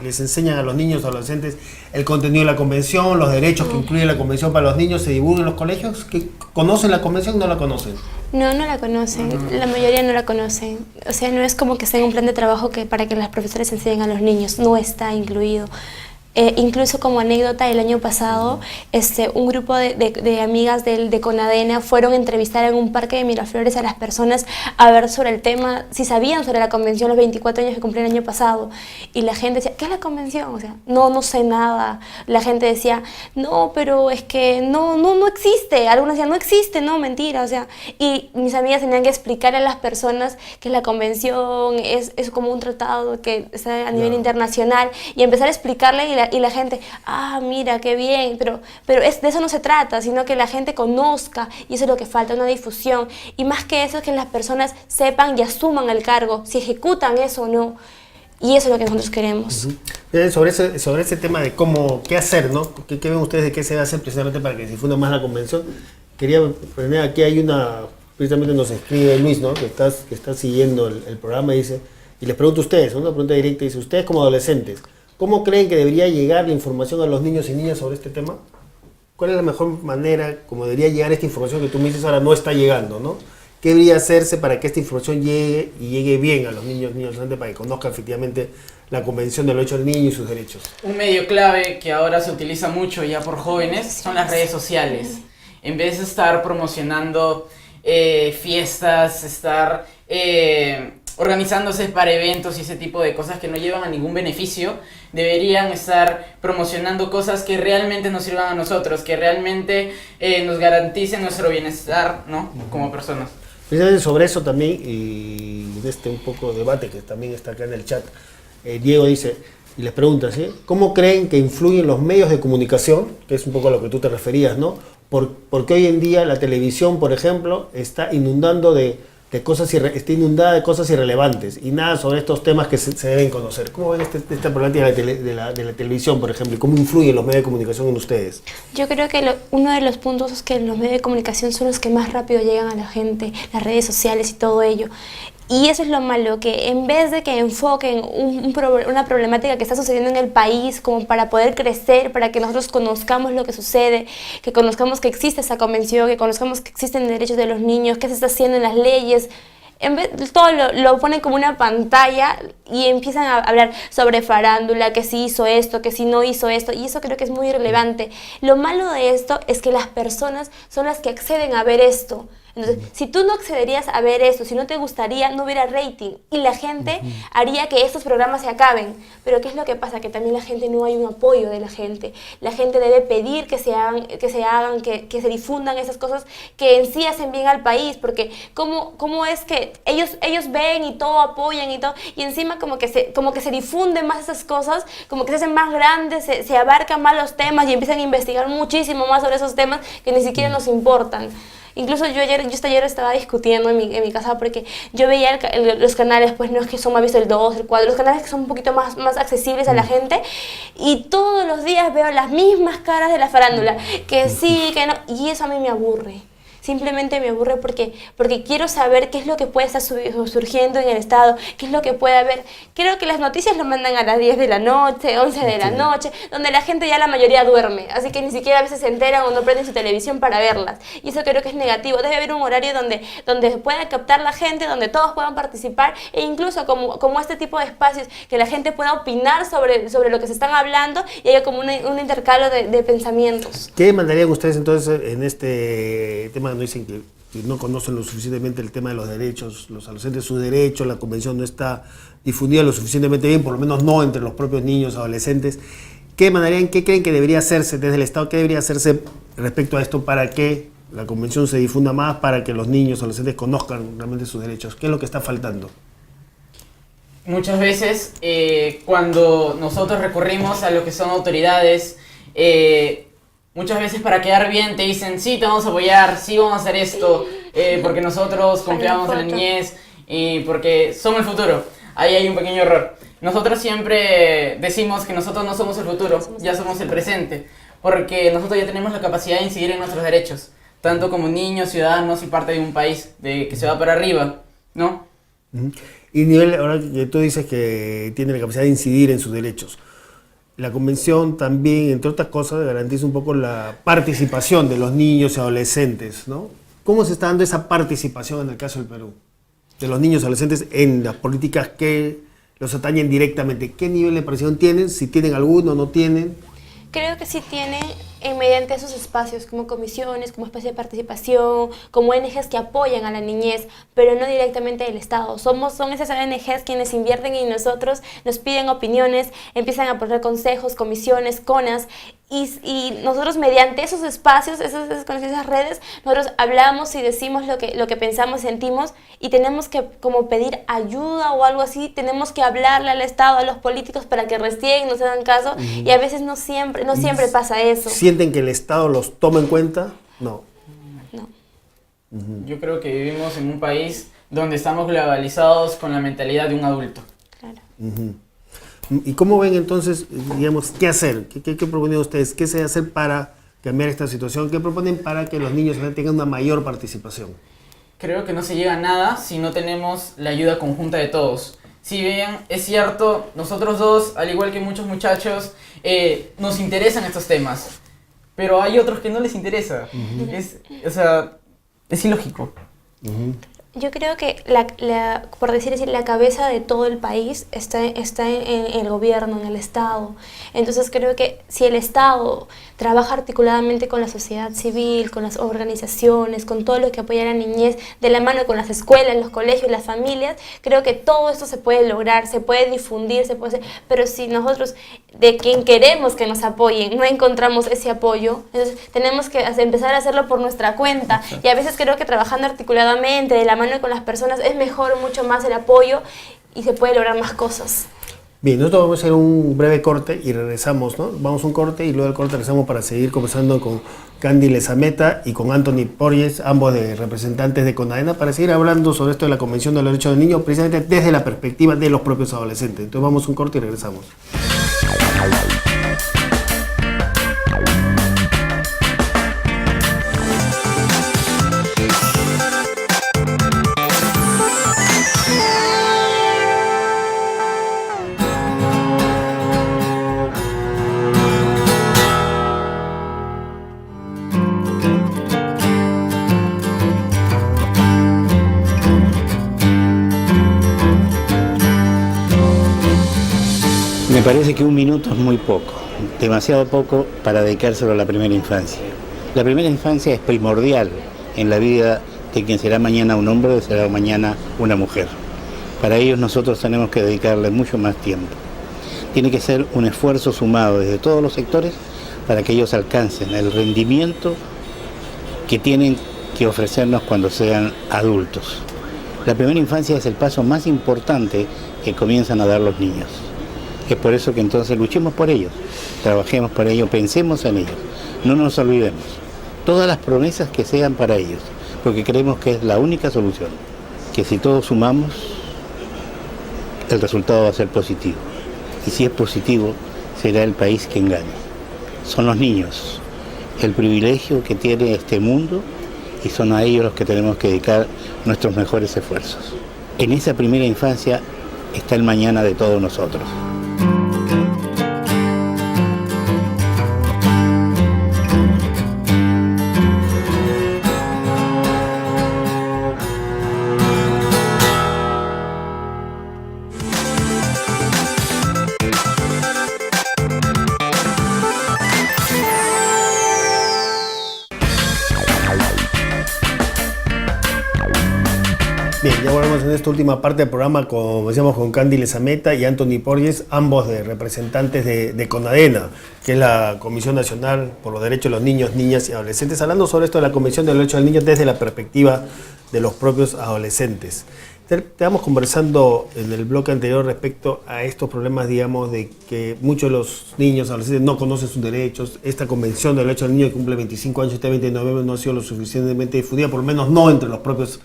les enseñan a los niños, adolescentes, el contenido de la convención, los derechos que incluye la convención para los niños, ¿se divulgan en los colegios? ¿Que conocen la convención o no la conocen? No, no la conocen, la mayoría no la conocen. O sea, no es como que sea un plan de trabajo para que los profesores enseñen a los niños, no está incluido. Incluso como anécdota, el año pasado un grupo de amigas de Conadena fueron a entrevistar en un parque de Miraflores a las personas a ver sobre el tema, si sabían sobre la convención, los 24 años que cumplí el año pasado. Y la gente decía, ¿qué es la convención? O sea, no sé nada. La gente decía, no, pero es que no existe. Algunos decían, no existe, no, mentira. O sea, y mis amigas tenían que explicarle a las personas que la convención es como un tratado que está a nivel internacional y empezar a explicarle y la gente, mira, qué bien, pero de eso no se trata, sino que la gente conozca, y eso es lo que falta, una difusión. Y más que eso, es que las personas sepan y asuman el cargo, si ejecutan eso o no. Y eso es lo que nosotros queremos. Sobre ese tema de qué hacer, ¿no? ¿Qué ven ustedes de qué se va a hacer precisamente para que se difunda más la convención? Quería poner aquí, precisamente nos escribe Luis, ¿no? Que está siguiendo el programa y dice, y les pregunto a ustedes, una pregunta directa, dice, ustedes como adolescentes, ¿cómo creen que debería llegar la información a los niños y niñas sobre este tema? ¿Cuál es la mejor manera, como debería llegar esta información que tú me dices ahora no está llegando, ¿no? ¿Qué debería hacerse para que esta información llegue y llegue bien a los niños y niñas para que conozcan efectivamente la Convención de los Derechos del Niño y sus derechos? Un medio clave que ahora se utiliza mucho ya por jóvenes son las redes sociales. En vez de estar promocionando fiestas, estar organizándose para eventos y ese tipo de cosas que no llevan a ningún beneficio, deberían estar promocionando cosas que realmente nos sirvan a nosotros, que realmente nos garanticen nuestro bienestar, ¿no? Como personas. Precisamente sobre eso también, y de un poco de debate que también está acá en el chat, Diego dice, y les pregunta, ¿sí? ¿Cómo creen que influyen los medios de comunicación? Que es un poco a lo que tú te referías, ¿no? Porque hoy en día la televisión, por ejemplo, está inundando está inundada de cosas irrelevantes y nada sobre estos temas que se deben conocer. ¿Cómo ven esta problemática de la televisión, por ejemplo, y cómo influyen los medios de comunicación en ustedes? Yo creo que uno de los puntos es que los medios de comunicación son los que más rápido llegan a la gente, las redes sociales y todo ello. Y eso es lo malo, que en vez de que enfoquen una problemática que está sucediendo en el país como para poder crecer, para que nosotros conozcamos lo que sucede, que conozcamos que existe esa convención, que conozcamos que existen derechos de los niños, qué se está haciendo en las leyes, en vez todo lo ponen como una pantalla y empiezan a hablar sobre farándula, que sí hizo esto, que sí no hizo esto, y eso creo que es muy irrelevante. Lo malo de esto es que las personas son las que acceden a ver esto. Entonces, si tú no accederías a ver esto, si no te gustaría, no hubiera rating y la gente haría que estos programas se acaben. Pero ¿qué es lo que pasa? Que también la gente no hay un apoyo de la gente. La gente debe pedir que se hagan, que se difundan esas cosas que en sí hacen bien al país, porque ¿cómo es que ellos ven y todo apoyan y todo, y encima como que se difunden más esas cosas, como que se hacen más grandes, se abarcan más los temas y empiezan a investigar muchísimo más sobre esos temas que ni siquiera nos importan. Incluso yo ayer estaba discutiendo en mi casa porque yo veía los canales, pues no es que son más vistos el 2, el 4, los canales que son un poquito más accesibles a la gente, y todos los días veo las mismas caras de la farándula, que sí, que no, y eso a mí me aburre. Simplemente me aburre porque quiero saber qué es lo que puede estar surgiendo en el Estado, qué es lo que puede haber. Creo que las noticias lo mandan a las 10 de la noche, 11 de la noche, donde la gente ya la mayoría duerme, así que ni siquiera a veces se enteran o no prenden su televisión para verlas. Y eso creo que es negativo. Debe haber un horario donde se pueda captar la gente, donde todos puedan participar, e incluso como este tipo de espacios, que la gente pueda opinar sobre lo que se están hablando y haya como un intercambio de pensamientos. ¿Qué mandarían ustedes entonces en este tema? No dicen que no conocen lo suficientemente el tema de los derechos, los adolescentes, sus derechos, la convención no está difundida lo suficientemente bien, por lo menos no entre los propios niños, adolescentes. ¿Qué creen que debería hacerse desde el Estado? ¿Qué debería hacerse respecto a esto para que la convención se difunda más, para que los niños, adolescentes conozcan realmente sus derechos? ¿Qué es lo que está faltando? Muchas veces cuando nosotros recurrimos a lo que son autoridades, muchas veces para quedar bien te dicen, sí, te vamos a apoyar, sí, vamos a hacer esto, porque nosotros confiamos en la niñez y porque somos el futuro. Ahí hay un pequeño error. Nosotros siempre decimos que nosotros no somos el futuro, ya somos el presente, porque nosotros ya tenemos la capacidad de incidir en nuestros derechos. tanto como niños, ciudadanos y parte de un país de que se va para arriba, ¿no? Y nivel, ahora que tú dices que tiene la capacidad de incidir en sus derechos, la convención también, entre otras cosas, garantiza un poco la participación de los niños y adolescentes, ¿no? ¿Cómo se está dando esa participación en el caso del Perú? De los niños y adolescentes en las políticas que los atañen directamente. ¿Qué nivel de participación tienen? Si tienen alguno, no tienen. Creo que sí tienen mediante esos espacios como comisiones, como espacio de participación, como ONGs que apoyan a la niñez, pero no directamente del Estado. Son esas ONGs quienes invierten en nosotros, nos piden opiniones, empiezan a aportar consejos, comisiones, CONAS, y nosotros mediante esos espacios, esas redes, nosotros hablamos y decimos lo que pensamos, sentimos, y tenemos que como pedir ayuda o algo así, tenemos que hablarle al Estado, a los políticos para que recién nos hagan caso, y a veces no siempre pasa eso. ¿Sienten que el Estado los toma en cuenta? No. No. Yo creo que vivimos en un país donde estamos globalizados con la mentalidad de un adulto. Claro. ¿Y cómo ven entonces, digamos, qué hacer? ¿Qué proponen ustedes? ¿Qué se debe hacer para cambiar esta situación? ¿Qué proponen para que los niños tengan una mayor participación? Creo que no se llega a nada si no tenemos la ayuda conjunta de todos. Si bien es cierto, nosotros dos, al igual que muchos muchachos, nos interesan estos temas, pero hay otros que no les interesa. Es ilógico. Yo creo que, por decir así, la cabeza de todo el país está en el gobierno, en el Estado. Entonces creo que si el Estado trabaja articuladamente con la sociedad civil, con las organizaciones, con todo lo que apoya a la niñez, de la mano con las escuelas, los colegios, las familias, creo que todo esto se puede lograr, se puede difundir, se puede hacer. Pero si nosotros, de quien queremos que nos apoyen, no encontramos ese apoyo, entonces tenemos que empezar a hacerlo por nuestra cuenta. Y a veces creo que trabajando articuladamente, de la mano con las personas, es mejor mucho más el apoyo y se puede lograr más cosas. Bien, nosotros vamos a hacer un breve corte y regresamos, ¿no? Vamos a un corte y luego del corte regresamos para seguir conversando con Candy Lezameta y con Anthony Porges, ambos de representantes de CONADENA, para seguir hablando sobre esto de la Convención de los Derechos del Niño, precisamente desde la perspectiva de los propios adolescentes. Entonces vamos a un corte y regresamos. Me parece que un minuto es muy poco, demasiado poco para dedicárselo a la primera infancia. La primera infancia es primordial en la vida de quien será mañana un hombre o será mañana una mujer. Para ellos nosotros tenemos que dedicarle mucho más tiempo. Tiene que ser un esfuerzo sumado desde todos los sectores para que ellos alcancen el rendimiento que tienen que ofrecernos cuando sean adultos. La primera infancia es el paso más importante que comienzan a dar los niños. Es por eso que entonces luchemos por ellos, trabajemos por ellos, pensemos en ellos, no nos olvidemos. Todas las promesas que sean para ellos, porque creemos que es la única solución, que si todos sumamos, el resultado va a ser positivo. Y si es positivo, será el país quien gane. Son los niños, el privilegio que tiene este mundo, y son a ellos los que tenemos que dedicar nuestros mejores esfuerzos. En esa primera infancia está el mañana de todos nosotros. Bien, ya volvemos en esta última parte del programa, como decíamos, con Candy Lezameta y Anthony Porges, ambos de representantes de CONADENA, que es la Comisión Nacional por los Derechos de los Niños, Niñas y Adolescentes, hablando sobre esto de la Convención de los Derechos del Niño desde la perspectiva de los propios adolescentes. Estábamos conversando en el bloque anterior respecto a estos problemas, digamos, de que muchos de los niños, adolescentes no conocen sus derechos. Esta Convención de los Derechos del Niño, que cumple 25 años este 20 de noviembre, no ha sido lo suficientemente difundida, por lo menos no entre los propios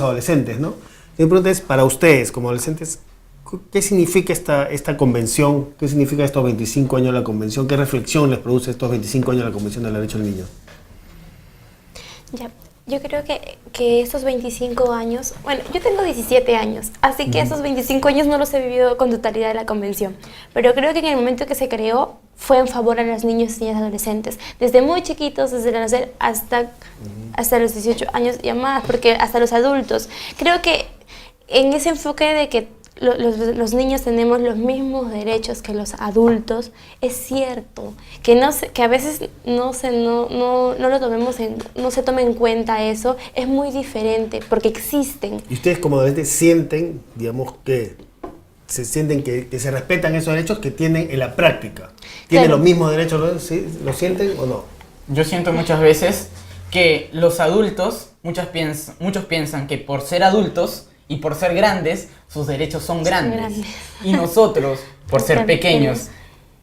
adolescentes, ¿no? Mi pregunta es, para ustedes, como adolescentes, ¿qué significa esta convención? ¿Qué significa estos 25 años de la convención? ¿Qué reflexión les produce estos 25 años de la Convención de los Derechos del Niño? Ya, yo creo que esos 25 años, bueno, yo tengo 17 años, así que esos 25 años no los he vivido con totalidad de la convención, pero creo que en el momento que se creó fue en favor a los niños y niñas adolescentes, desde muy chiquitos, desde el nacer hasta los 18 años y más, porque hasta los adultos. Creo que en ese enfoque de que los niños tenemos los mismos derechos que los adultos, es cierto, que a veces no lo tomemos no se tome en cuenta eso, es muy diferente, porque existen. ¿Y ustedes como adolescentes sienten, digamos, que se sienten que se respetan esos derechos que tienen en la práctica? ¿Tienen Claro. los mismos derechos? ¿Lo sienten o no? Yo siento muchas veces que los adultos, muchos piensan que por ser adultos y por ser grandes, sus derechos son grandes. Y nosotros, por ser Son pequeños,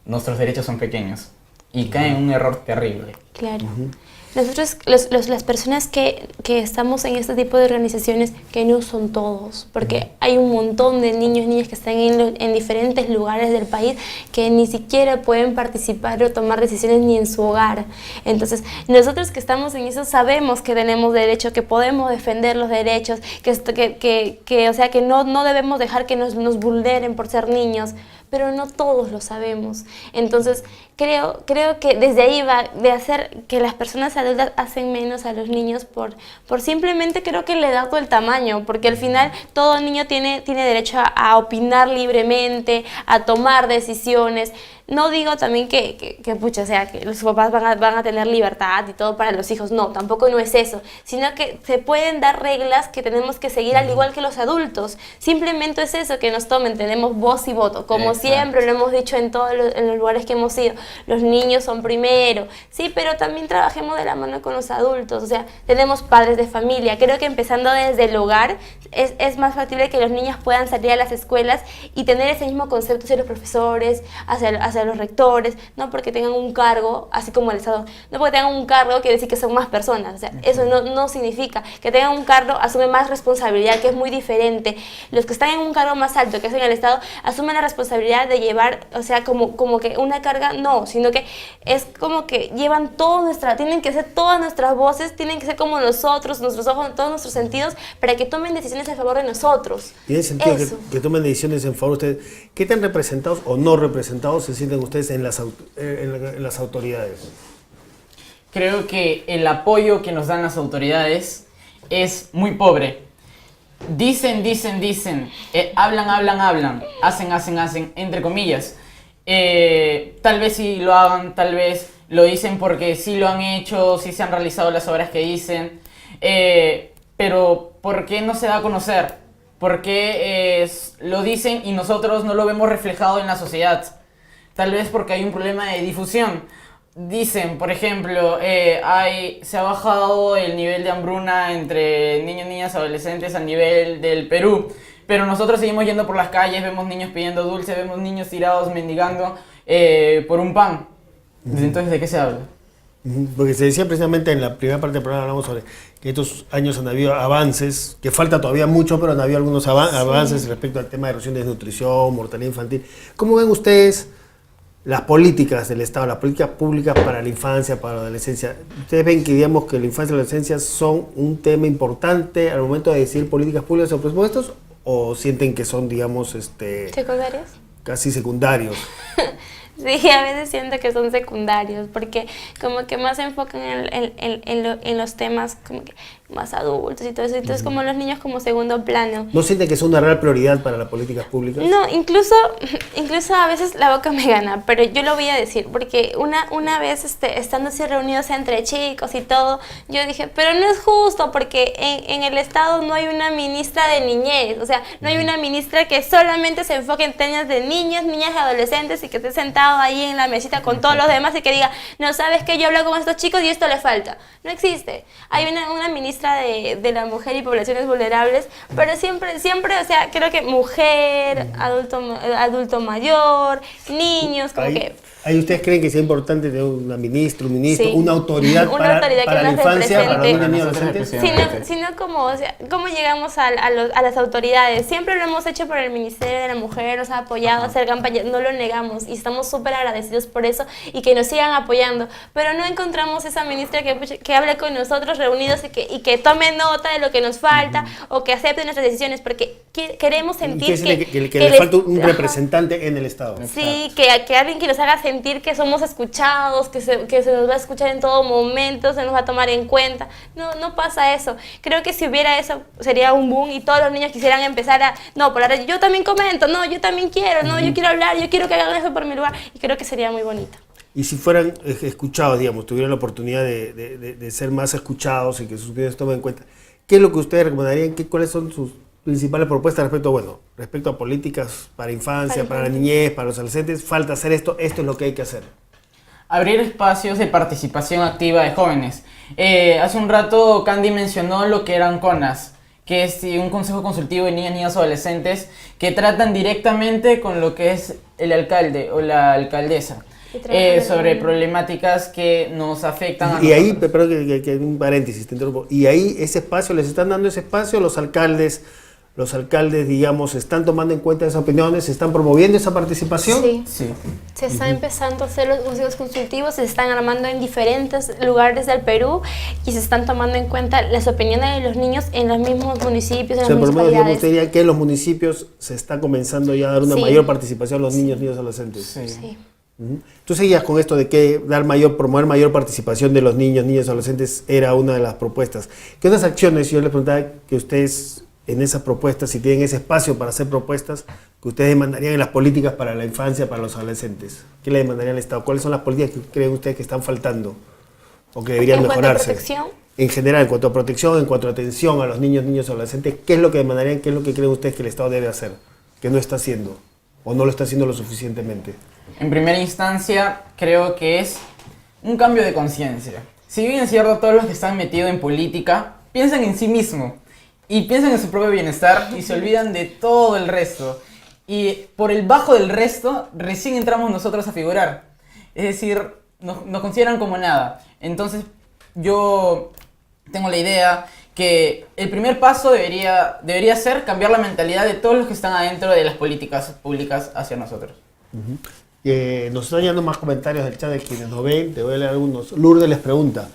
nuestros derechos son pequeños. Y caen en un error terrible. Claro. Nosotros, las personas que estamos en este tipo de organizaciones, que no son todos, porque hay un montón de niños y niñas que están en diferentes lugares del país que ni siquiera pueden participar o tomar decisiones ni en su hogar. Entonces, nosotros que estamos en eso sabemos que tenemos derecho, que podemos defender los derechos, o sea, que no debemos dejar que nos vulneren por ser niños, pero no todos lo sabemos. Entonces, creo que desde ahí va de hacer que las personas adultas hacen menos a los niños por simplemente creo que le da todo el tamaño, porque al final todo niño tiene derecho a opinar libremente, a tomar decisiones. No digo también que pucha, o sea, que los papás van a tener libertad y todo para los hijos, no, tampoco no es eso, sino que se pueden dar reglas que tenemos que seguir al igual que los adultos. Simplemente es eso, que nos tomen, tenemos voz y voto, como siempre lo hemos dicho en todos los lugares que hemos ido, los niños son primero, sí, pero también trabajemos de la mano con los adultos, o sea, tenemos padres de familia, creo que empezando desde el hogar es más factible que los niños puedan salir a las escuelas y tener ese mismo concepto hacia los profesores, hacia los rectores, no porque tengan un cargo, así como el Estado, no porque tengan un cargo quiere decir que son más personas, o sea, eso no significa que tengan un cargo, asumen más responsabilidad, que es muy diferente. Los que están en un cargo más alto, que es en el Estado, asumen la responsabilidad de llevar, o sea, como que una carga, no, sino que es como que llevan tienen que ser todas nuestras voces, tienen que ser como nosotros, nuestros ojos, todos nuestros sentidos, para que tomen decisiones a favor de nosotros. Tiene sentido que tomen decisiones en favor de ustedes. ¿Qué tan representados o no representados se sienten ustedes en las autoridades? Creo que el apoyo que nos dan las autoridades es muy pobre. Dicen, hablan, hacen, entre comillas. Tal vez sí lo hagan, tal vez lo dicen porque sí lo han hecho, sí se han realizado las obras que dicen, pero ¿por qué no se da a conocer? ¿Por qué lo dicen y nosotros no lo vemos reflejado en la sociedad? Tal vez porque hay un problema de difusión. Dicen, por ejemplo, se ha bajado el nivel de hambruna entre niños, niñas, adolescentes a nivel del Perú, pero nosotros seguimos yendo por las calles, vemos niños pidiendo dulce, vemos niños tirados mendigando por un pan. Entonces, ¿de qué se habla? Porque se decía precisamente en la primera parte del programa, hablamos sobre que estos años han habido avances, que falta todavía mucho, pero han habido algunos avances respecto al tema de erosión, desnutrición, mortalidad infantil. ¿Cómo ven ustedes las políticas del Estado, las políticas públicas para la infancia, para la adolescencia? ¿Ustedes ven que, digamos, que la infancia y la adolescencia son un tema importante al momento de decidir políticas públicas o presupuestos, o sienten que son, digamos, ¿Secundarios? casi secundarios? Sí, a veces siento que son secundarios, porque como que más se enfocan en los temas como que más adultos y todo eso, entonces como los niños como segundo plano. ¿No sienten que es una real prioridad para las políticas públicas? No, incluso a veces la boca me gana, pero yo lo voy a decir, porque una vez estando así reunidos entre chicos y todo, yo dije, pero no es justo, porque en el Estado no hay una ministra de niñez, o sea, no hay una ministra que solamente se enfoque en temas de niños, niñas y adolescentes y que esté sentado ahí en la mesita con todos los demás y que diga, no, ¿sabes qué? Yo hablo con estos chicos y esto le falta. No existe. Hay una ministra ministra de la mujer y poblaciones vulnerables, pero siempre, o sea, creo que mujer, adulto mayor, niños, como que... ¿Ahí ustedes creen que sea importante tener una ministra, un ministro, Sí. una autoridad Una autoridad para que la nos infancia, para los represente? niños y adolescentes? Sino como, o sea, cómo llegamos a las autoridades. Siempre lo hemos hecho por el Ministerio de la Mujer, nos ha apoyado a hacer campañas, no lo negamos y estamos súper agradecidos por eso y que nos sigan apoyando. Pero no encontramos esa ministra que hable con nosotros reunidos y que tome nota de lo que nos falta o que acepte nuestras decisiones, porque queremos sentir que le falta un representante en el Estado. Sí, que alguien que nos haga sentir que somos escuchados, que se nos va a escuchar en todo momento, se nos va a tomar en cuenta. No pasa eso. Creo que si hubiera eso sería un boom y todos los niños quisieran empezar a, no, por la red, yo también comento, no, yo también quiero, no, yo quiero hablar, yo quiero que hagan eso por mi lugar, y creo que sería muy bonito. Y si fueran escuchados, digamos, tuvieran la oportunidad de ser más escuchados y que sus opiniones tomen en cuenta, ¿qué es lo que ustedes recomendarían? ¿Cuáles son sus principales propuestas respecto a políticas para infancia, para la niñez, para los adolescentes? Falta hacer esto es lo que hay que hacer. Abrir espacios de participación activa de jóvenes. Hace un rato Candy mencionó lo que eran CONAS, que es un consejo consultivo de niñas, niños, adolescentes que tratan directamente con lo que es el alcalde o la alcaldesa sobre problemáticas que nos afectan a nosotros. Y ahí, perdón que un paréntesis, te interrumpo, y ahí ese espacio, les están dando ese espacio, los alcaldes, digamos, están tomando en cuenta esas opiniones, están promoviendo esa participación. Sí. Se están empezando a hacer los consejos consultivos, se están armando en diferentes lugares del Perú y se están tomando en cuenta las opiniones de los niños en los mismos municipios, en las por lo menos, municipalidades. usted diría que en los municipios se está comenzando ya a dar una mayor participación a los niños, adolescentes. Sí. Tú seguías con esto de que promover mayor participación de los niños, adolescentes era una de las propuestas. ¿Qué otras acciones, yo les preguntaba que ustedes en esas propuestas, si tienen ese espacio para hacer propuestas, que ustedes demandarían en las políticas para la infancia, para los adolescentes? ¿Qué le demandarían al Estado? ¿Cuáles son las políticas que creen ustedes que están faltando o que deberían mejorarse? ¿En cuanto a protección? En general, en cuanto a protección, en cuanto a atención a los niños, adolescentes, ¿qué es lo que demandarían, qué es lo que creen ustedes que el Estado debe hacer, que no está haciendo o no lo está haciendo lo suficientemente? En primera instancia, creo que es un cambio de conciencia. Si bien es cierto, todos los que están metidos en política piensan en sí mismos y piensan en su propio bienestar y se olvidan de todo el resto. Y por el bajo del resto, recién entramos nosotros a figurar. Es decir, nos consideran como nada. Entonces, yo tengo la idea que el primer paso debería ser cambiar la mentalidad de todos los que están adentro de las políticas públicas hacia nosotros. Nos están llegando más comentarios del chat de quienes nos ven, te voy a leer algunos. Lourdes les pregunta,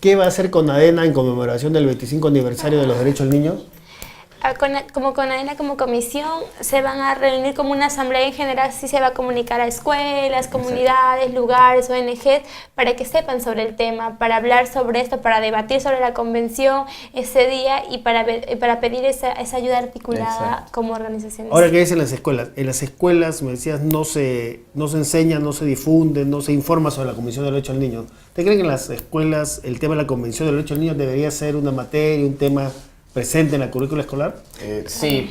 ¿qué va a hacer CONADENA en conmemoración del 25 aniversario de los derechos del niño? Como CONADENA, como comisión, se van a reunir como una asamblea en general, sí se va a comunicar a escuelas, comunidades, lugares, ONGs, para que sepan sobre el tema, para hablar sobre esto, para debatir sobre la convención ese día y para pedir esa ayuda articulada como organizaciones. Ahora, ¿qué es en las escuelas? En las escuelas, me decías, no se enseña, no se difunde, no se informa sobre la Convención de los Derechos del Niño. ¿Te creen que en las escuelas el tema de la Convención de los Derechos del Niño debería ser una materia, un tema presente en la currícula escolar? Sí,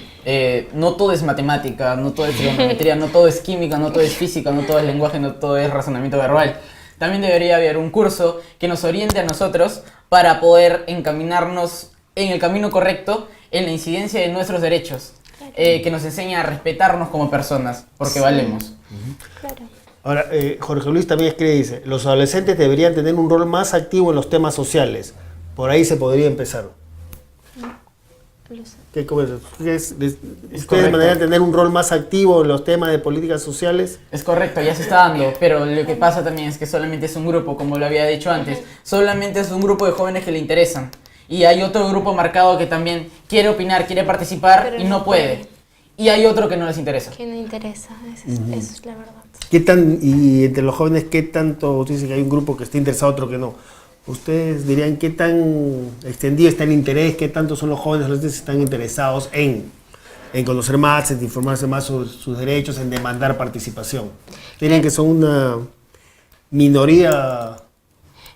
no todo es matemática, no todo es trigonometría, no todo es química, no todo es física, no todo es lenguaje, no todo es razonamiento verbal. También debería haber un curso que nos oriente a nosotros para poder encaminarnos en el camino correcto en la incidencia de nuestros derechos, que nos enseñe a respetarnos como personas, porque valemos. Claro. Ahora, Jorge Luis también escribe, dice, los adolescentes deberían tener un rol más activo en los temas sociales. Por ahí se podría empezar. ¿Ustedes deberían tener un rol más activo en los temas de políticas sociales? Es correcto, ya se está dando, pero lo que pasa también es que solamente es un grupo, como lo había dicho antes, solamente es un grupo de jóvenes que le interesan. Y hay otro grupo marcado que también quiere opinar, quiere participar, pero y no puede. Y hay otro que no les interesa. Que no interesa, eso es la verdad. Y entre los jóvenes, ¿qué tanto? Usted dice que hay un grupo que está interesado, otro que no. ¿Ustedes dirían qué tan extendido está el interés, qué tanto son los jóvenes que están interesados en conocer más, en informarse más sobre sus derechos, en demandar participación? ¿Dirían que son una minoría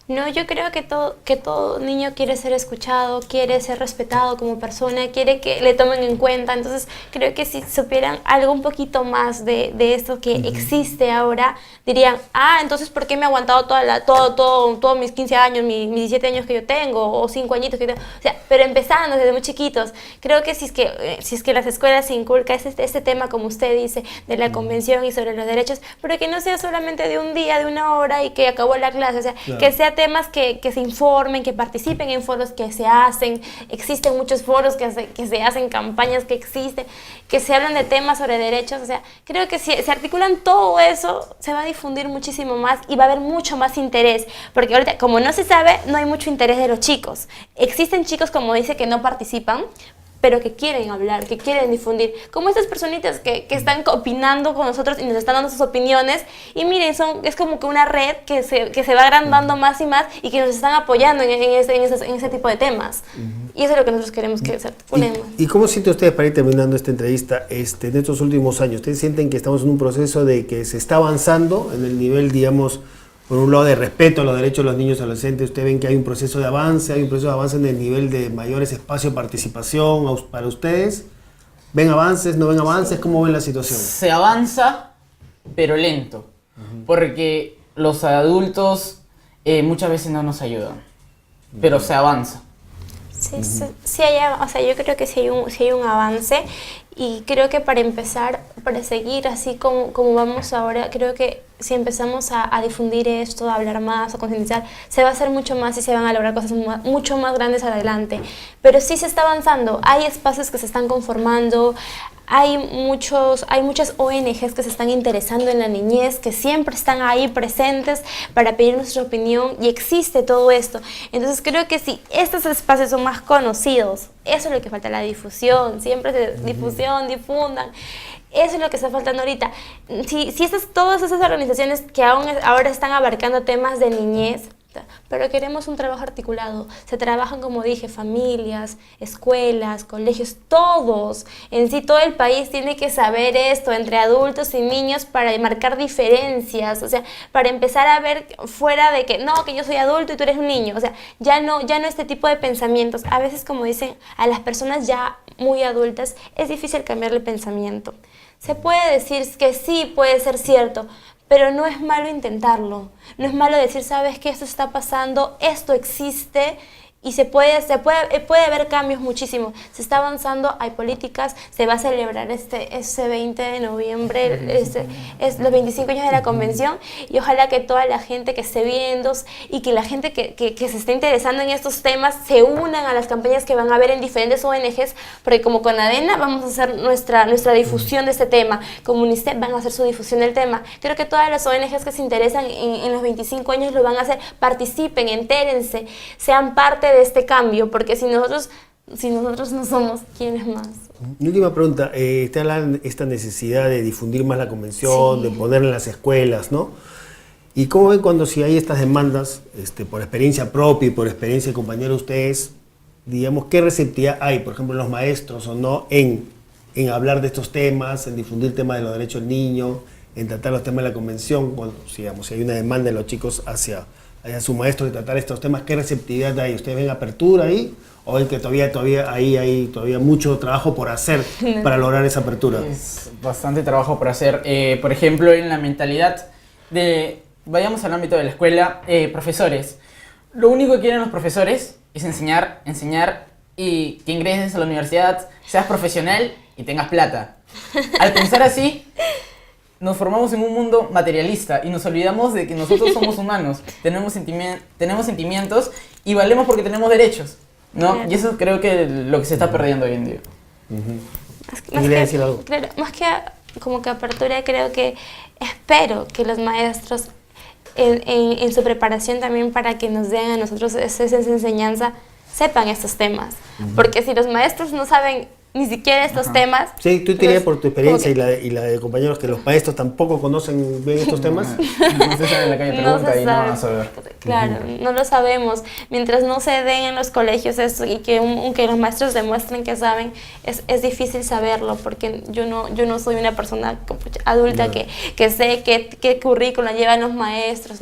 No, yo creo que todo niño quiere ser escuchado, quiere ser respetado como persona, quiere que le tomen en cuenta. Entonces, creo que si supieran algo un poquito más de esto que existe ahora, dirían, entonces, ¿por qué me he aguantado todos mis 15 años, mis 17 años que yo tengo, o 5 añitos que yo tengo? O sea, pero empezando desde muy chiquitos. Creo que si es que las escuelas se inculca este tema, como usted dice, de la convención y sobre los derechos, pero que no sea solamente de un día, de una hora y que acabó la clase, o sea, claro, que sea temas que se informen, que participen en foros que se hacen, existen muchos foros que se hacen, campañas que existen, que se hablan de temas sobre derechos, o sea, creo que si se articulan todo eso, se va a difundir muchísimo más y va a haber mucho más interés, porque ahorita, como no se sabe, no hay mucho interés de los chicos. Existen chicos, como dice, que no participan, pero que quieren hablar, que quieren difundir, como estas personitas que están opinando con nosotros y nos están dando sus opiniones, y miren, es como que una red que se va agrandando más y más, y que nos están apoyando en ese tipo de temas. Y eso es lo que nosotros queremos que se articulen. ¿Y cómo sienten ustedes, para ir terminando esta entrevista, en estos últimos años? ¿Ustedes sienten que estamos en un proceso de que se está avanzando en el nivel, digamos, por un lado de respeto a los derechos de los niños y adolescentes? ¿Usted ven que hay un proceso de avance, en el nivel de mayores espacios de participación para ustedes? ¿Ven avances, no ven avances? ¿Cómo ven la situación? Se avanza, pero lento, porque los adultos muchas veces no nos ayudan, pero se avanza. Sí o sea, yo creo que sí hay un avance, y creo que para empezar, para seguir así como vamos ahora, creo que si empezamos a difundir esto, a hablar más, a concientizar, se va a hacer mucho más y se van a lograr cosas mucho más grandes adelante. Pero sí se está avanzando, hay espacios que se están conformando, hay muchas ONGs que se están interesando en la niñez, que siempre están ahí presentes para pedir nuestra opinión, y existe todo esto. Entonces creo que si estos espacios son más conocidos, eso es lo que falta, la difusión, siempre difundan. Eso es lo que está faltando ahorita. Si todas esas organizaciones que ahora están abarcando temas de niñez, pero queremos un trabajo articulado. Se trabajan, como dije, familias, escuelas, colegios, todos. En sí, todo el país tiene que saber esto, entre adultos y niños, para marcar diferencias. O sea, para empezar a ver fuera de que, no, que yo soy adulto y tú eres un niño. O sea, ya no este tipo de pensamientos. A veces, como dicen, a las personas ya muy adultas es difícil cambiarle pensamiento. Se puede decir que sí, puede ser cierto, pero no es malo intentarlo. No es malo decir, ¿sabes qué? Esto está pasando, esto existe, y puede haber cambios muchísimo. Se está avanzando, hay políticas, se va a celebrar ese 20 de noviembre, los 25 años de la convención, y ojalá que toda la gente que esté viendo y que la gente que se esté interesando en estos temas se unan a las campañas que van a haber en diferentes ONGs, porque como con ADENA vamos a hacer nuestra difusión de este tema, como UNICEF van a hacer su difusión del tema. Creo que todas las ONGs que se interesan en los 25 años lo van a hacer, participen, entérense, sean parte de este cambio, porque si nosotros no somos, ¿quiénes más? Mi última pregunta, usted habla de esta necesidad de difundir más la convención, de ponerla en las escuelas, ¿no? ¿Y cómo ven cuando si hay estas demandas, por experiencia propia y por experiencia de compañeros ustedes, digamos, qué receptividad hay, por ejemplo, los maestros o no, en hablar de estos temas, en difundir temas de los derechos del niño, en tratar los temas de la convención, cuando, digamos, si hay una demanda de los chicos hacia su maestro de tratar estos temas, ¿qué receptividad hay? ¿Ustedes ven apertura ahí? ¿O ven que todavía hay mucho trabajo por hacer para lograr esa apertura? Es bastante trabajo por hacer. Por ejemplo, en la mentalidad vayamos al ámbito de la escuela, profesores. Lo único que quieren los profesores es enseñar, y que ingreses a la universidad, seas profesional y tengas plata. Al pensar así, nos formamos en un mundo materialista y nos olvidamos de que nosotros somos humanos, tenemos sentimientos y valemos porque tenemos derechos, ¿no? Y eso creo que es lo que se está perdiendo hoy en día. ¿Quería decir algo? Claro, más que como que apertura, creo que espero que los maestros en su preparación también, para que nos den a nosotros esa enseñanza, sepan estos temas. Porque si los maestros no saben ni siquiera estos temas. Sí, tú dirías por tu experiencia como y la de compañeros que los maestros tampoco conocen bien estos temas. Usted sale en la calle, No pregunta se y no sabe. va a saber. Claro, no lo sabemos. Mientras no se den en los colegios esto y que los maestros demuestren que saben, es difícil saberlo, porque yo no soy una persona adulta que sé qué currículum llevan los maestros,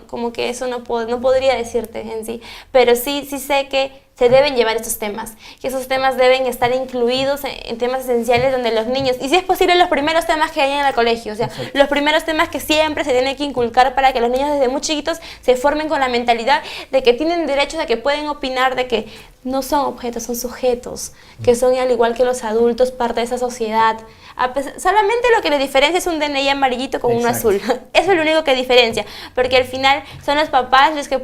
como que eso no podría decirte en sí, pero sí sé que se deben llevar estos temas, que esos temas deben estar incluidos en temas esenciales donde los niños, y si es posible los primeros temas que hay en el colegio, o sea, los primeros temas que siempre se tienen que inculcar para que los niños desde muy chiquitos se formen con la mentalidad de que tienen derechos, de que pueden opinar, de que no son objetos, son sujetos, que son al igual que los adultos parte de esa sociedad. Solamente lo que les diferencia es un DNI amarillito con uno azul. Eso es lo único que diferencia, porque al final son los papás los que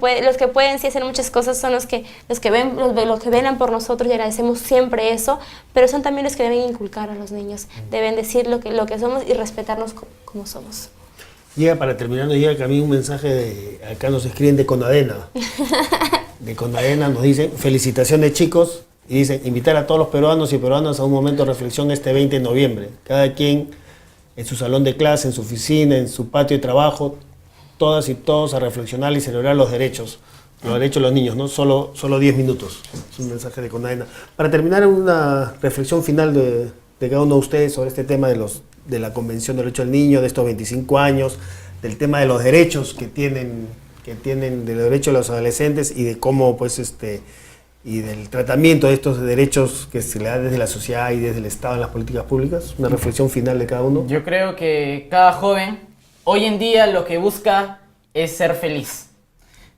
pueden sí hacer muchas cosas, son los que velan por nosotros y agradecemos siempre eso, pero son también los que deben inculcar a los niños, deben decir lo que somos y respetarnos como somos. Para terminar, nos llega también un mensaje acá nos escriben de Conadena. De Conadena nos dicen, felicitaciones chicos, y dicen, invitar a todos los peruanos y peruanas a un momento de reflexión este 20 de noviembre. Cada quien en su salón de clase, en su oficina, en su patio de trabajo, todas y todos a reflexionar y celebrar los derechos de los niños, ¿no? Solo 10 minutos. Es un mensaje de Conadena. Para terminar, una reflexión final de cada uno de ustedes sobre este tema de la Convención del Derecho del Niño, de estos 25 años, del tema de los derechos que tienen de los derechos de los adolescentes y de cómo, y del tratamiento de estos derechos que se le da desde la sociedad y desde el Estado en las políticas públicas. Una reflexión final de cada uno. Yo creo que cada joven hoy en día lo que busca es ser feliz.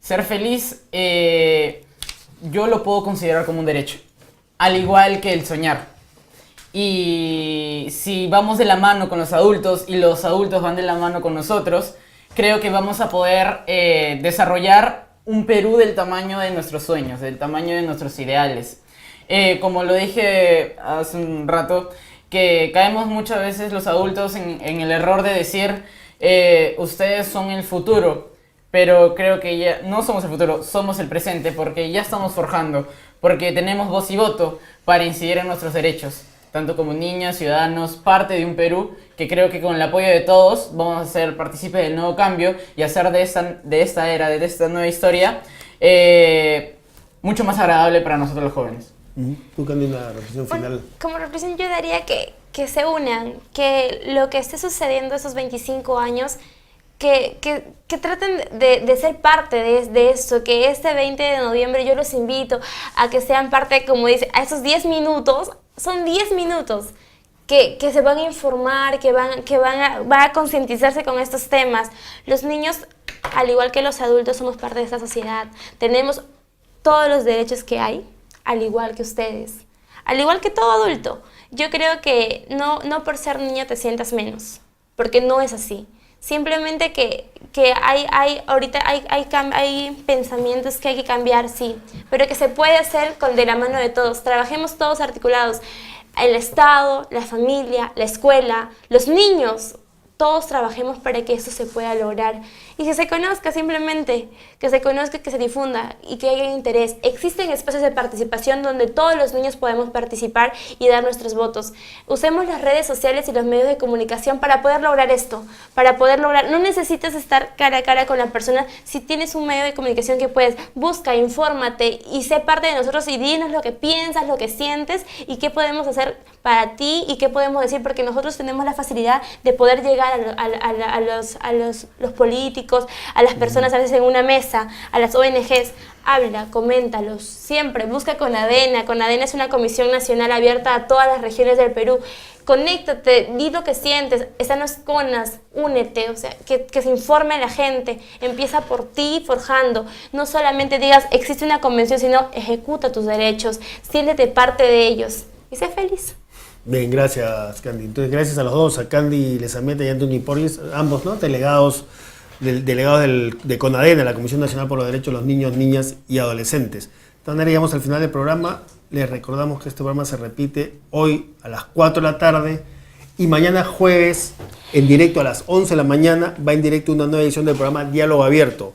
Ser feliz yo lo puedo considerar como un derecho, al igual que el soñar. Y si vamos de la mano con los adultos y los adultos van de la mano con nosotros, creo que vamos a poder desarrollar un Perú del tamaño de nuestros sueños, del tamaño de nuestros ideales. Como lo dije hace un rato, que caemos muchas veces los adultos en el error de decir ustedes son el futuro, pero creo que ya no somos el futuro, somos el presente, porque ya estamos forjando, porque tenemos voz y voto para incidir en nuestros derechos, tanto como niños, ciudadanos, parte de un Perú que creo que con el apoyo de todos vamos a ser partícipes del nuevo cambio y hacer de esta era, de esta nueva historia, mucho más agradable para nosotros los jóvenes. ¿Tú, Candy, una reflexión final? Como reflexión yo daría que se unan, que lo que esté sucediendo esos 25 años, que traten de ser parte de esto, que este 20 de noviembre yo los invito a que sean parte, como dice, a esos 10 minutos, son 10 minutos que se van a informar, que van a concientizarse con estos temas. Los niños, al igual que los adultos, somos parte de esta sociedad. Tenemos todos los derechos que hay, al igual que ustedes, al igual que todo adulto. Yo creo que no por ser niño te sientas menos, porque no es así. Simplemente que ahorita hay pensamientos que hay que cambiar, sí, pero que se puede hacer de la mano de todos. Trabajemos todos articulados. El Estado, la familia, la escuela, los niños, todos trabajemos para que eso se pueda lograr. Y que se conozca simplemente, que se conozca, que se difunda y que haya interés. Existen espacios de participación donde todos los niños podemos participar y dar nuestros votos. Usemos las redes sociales y los medios de comunicación para poder lograr esto, no necesitas estar cara a cara con la persona. Si tienes un medio de comunicación que puedes, busca, infórmate y sé parte de nosotros y dinos lo que piensas, lo que sientes y qué podemos hacer para ti y qué podemos decir, porque nosotros tenemos la facilidad de poder llegar a los políticos, a las personas a veces en una mesa, a las ONGs. Habla, coméntalos, siempre busca Conadena. Conadena es una comisión nacional abierta a todas las regiones del Perú. Conéctate, di lo que sientes, están los CONAS, únete, o sea, que se informe la gente, empieza por ti forjando. No solamente digas existe una convención, sino ejecuta tus derechos, siéntete parte de ellos y sé feliz. Bien, gracias, Candy. Entonces, gracias a los dos, a Candy Lezameta y Anthony Porges, ambos, ¿no? Delegados de Conadena, la Comisión Nacional por los Derechos de los Niños, Niñas y Adolescentes. De esta manera llegamos al final del programa. Les recordamos que este programa se repite hoy a las 4 de la tarde y mañana jueves, en directo a las 11 de la mañana, va en directo una nueva edición del programa Diálogo Abierto,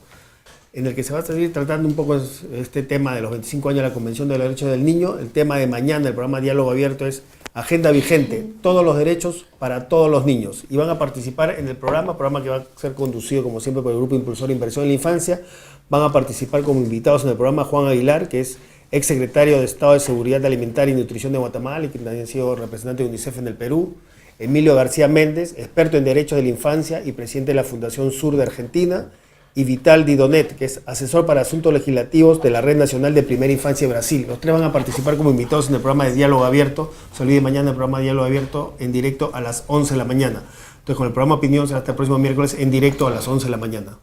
en el que se va a seguir tratando un poco este tema de los 25 años de la Convención de los Derechos del Niño. El tema de mañana del programa Diálogo Abierto es agenda vigente, todos los derechos para todos los niños. Y van a participar en el programa que va a ser conducido como siempre por el Grupo Impulsor de Inversión en la Infancia. Van a participar como invitados en el programa Juan Aguilar, que es exsecretario de Estado de Seguridad Alimentaria y Nutrición de Guatemala y que también ha sido representante de UNICEF en el Perú. Emilio García Méndez, experto en derechos de la infancia y presidente de la Fundación Sur de Argentina. Y Vital Didonet, que es asesor para asuntos legislativos de la Red Nacional de Primera Infancia de Brasil. Los tres van a participar como invitados en el programa de Diálogo Abierto. No se olvide, mañana el programa de Diálogo Abierto en directo a las 11 de la mañana. Entonces, con el programa Opinión será hasta el próximo miércoles en directo a las 11 de la mañana.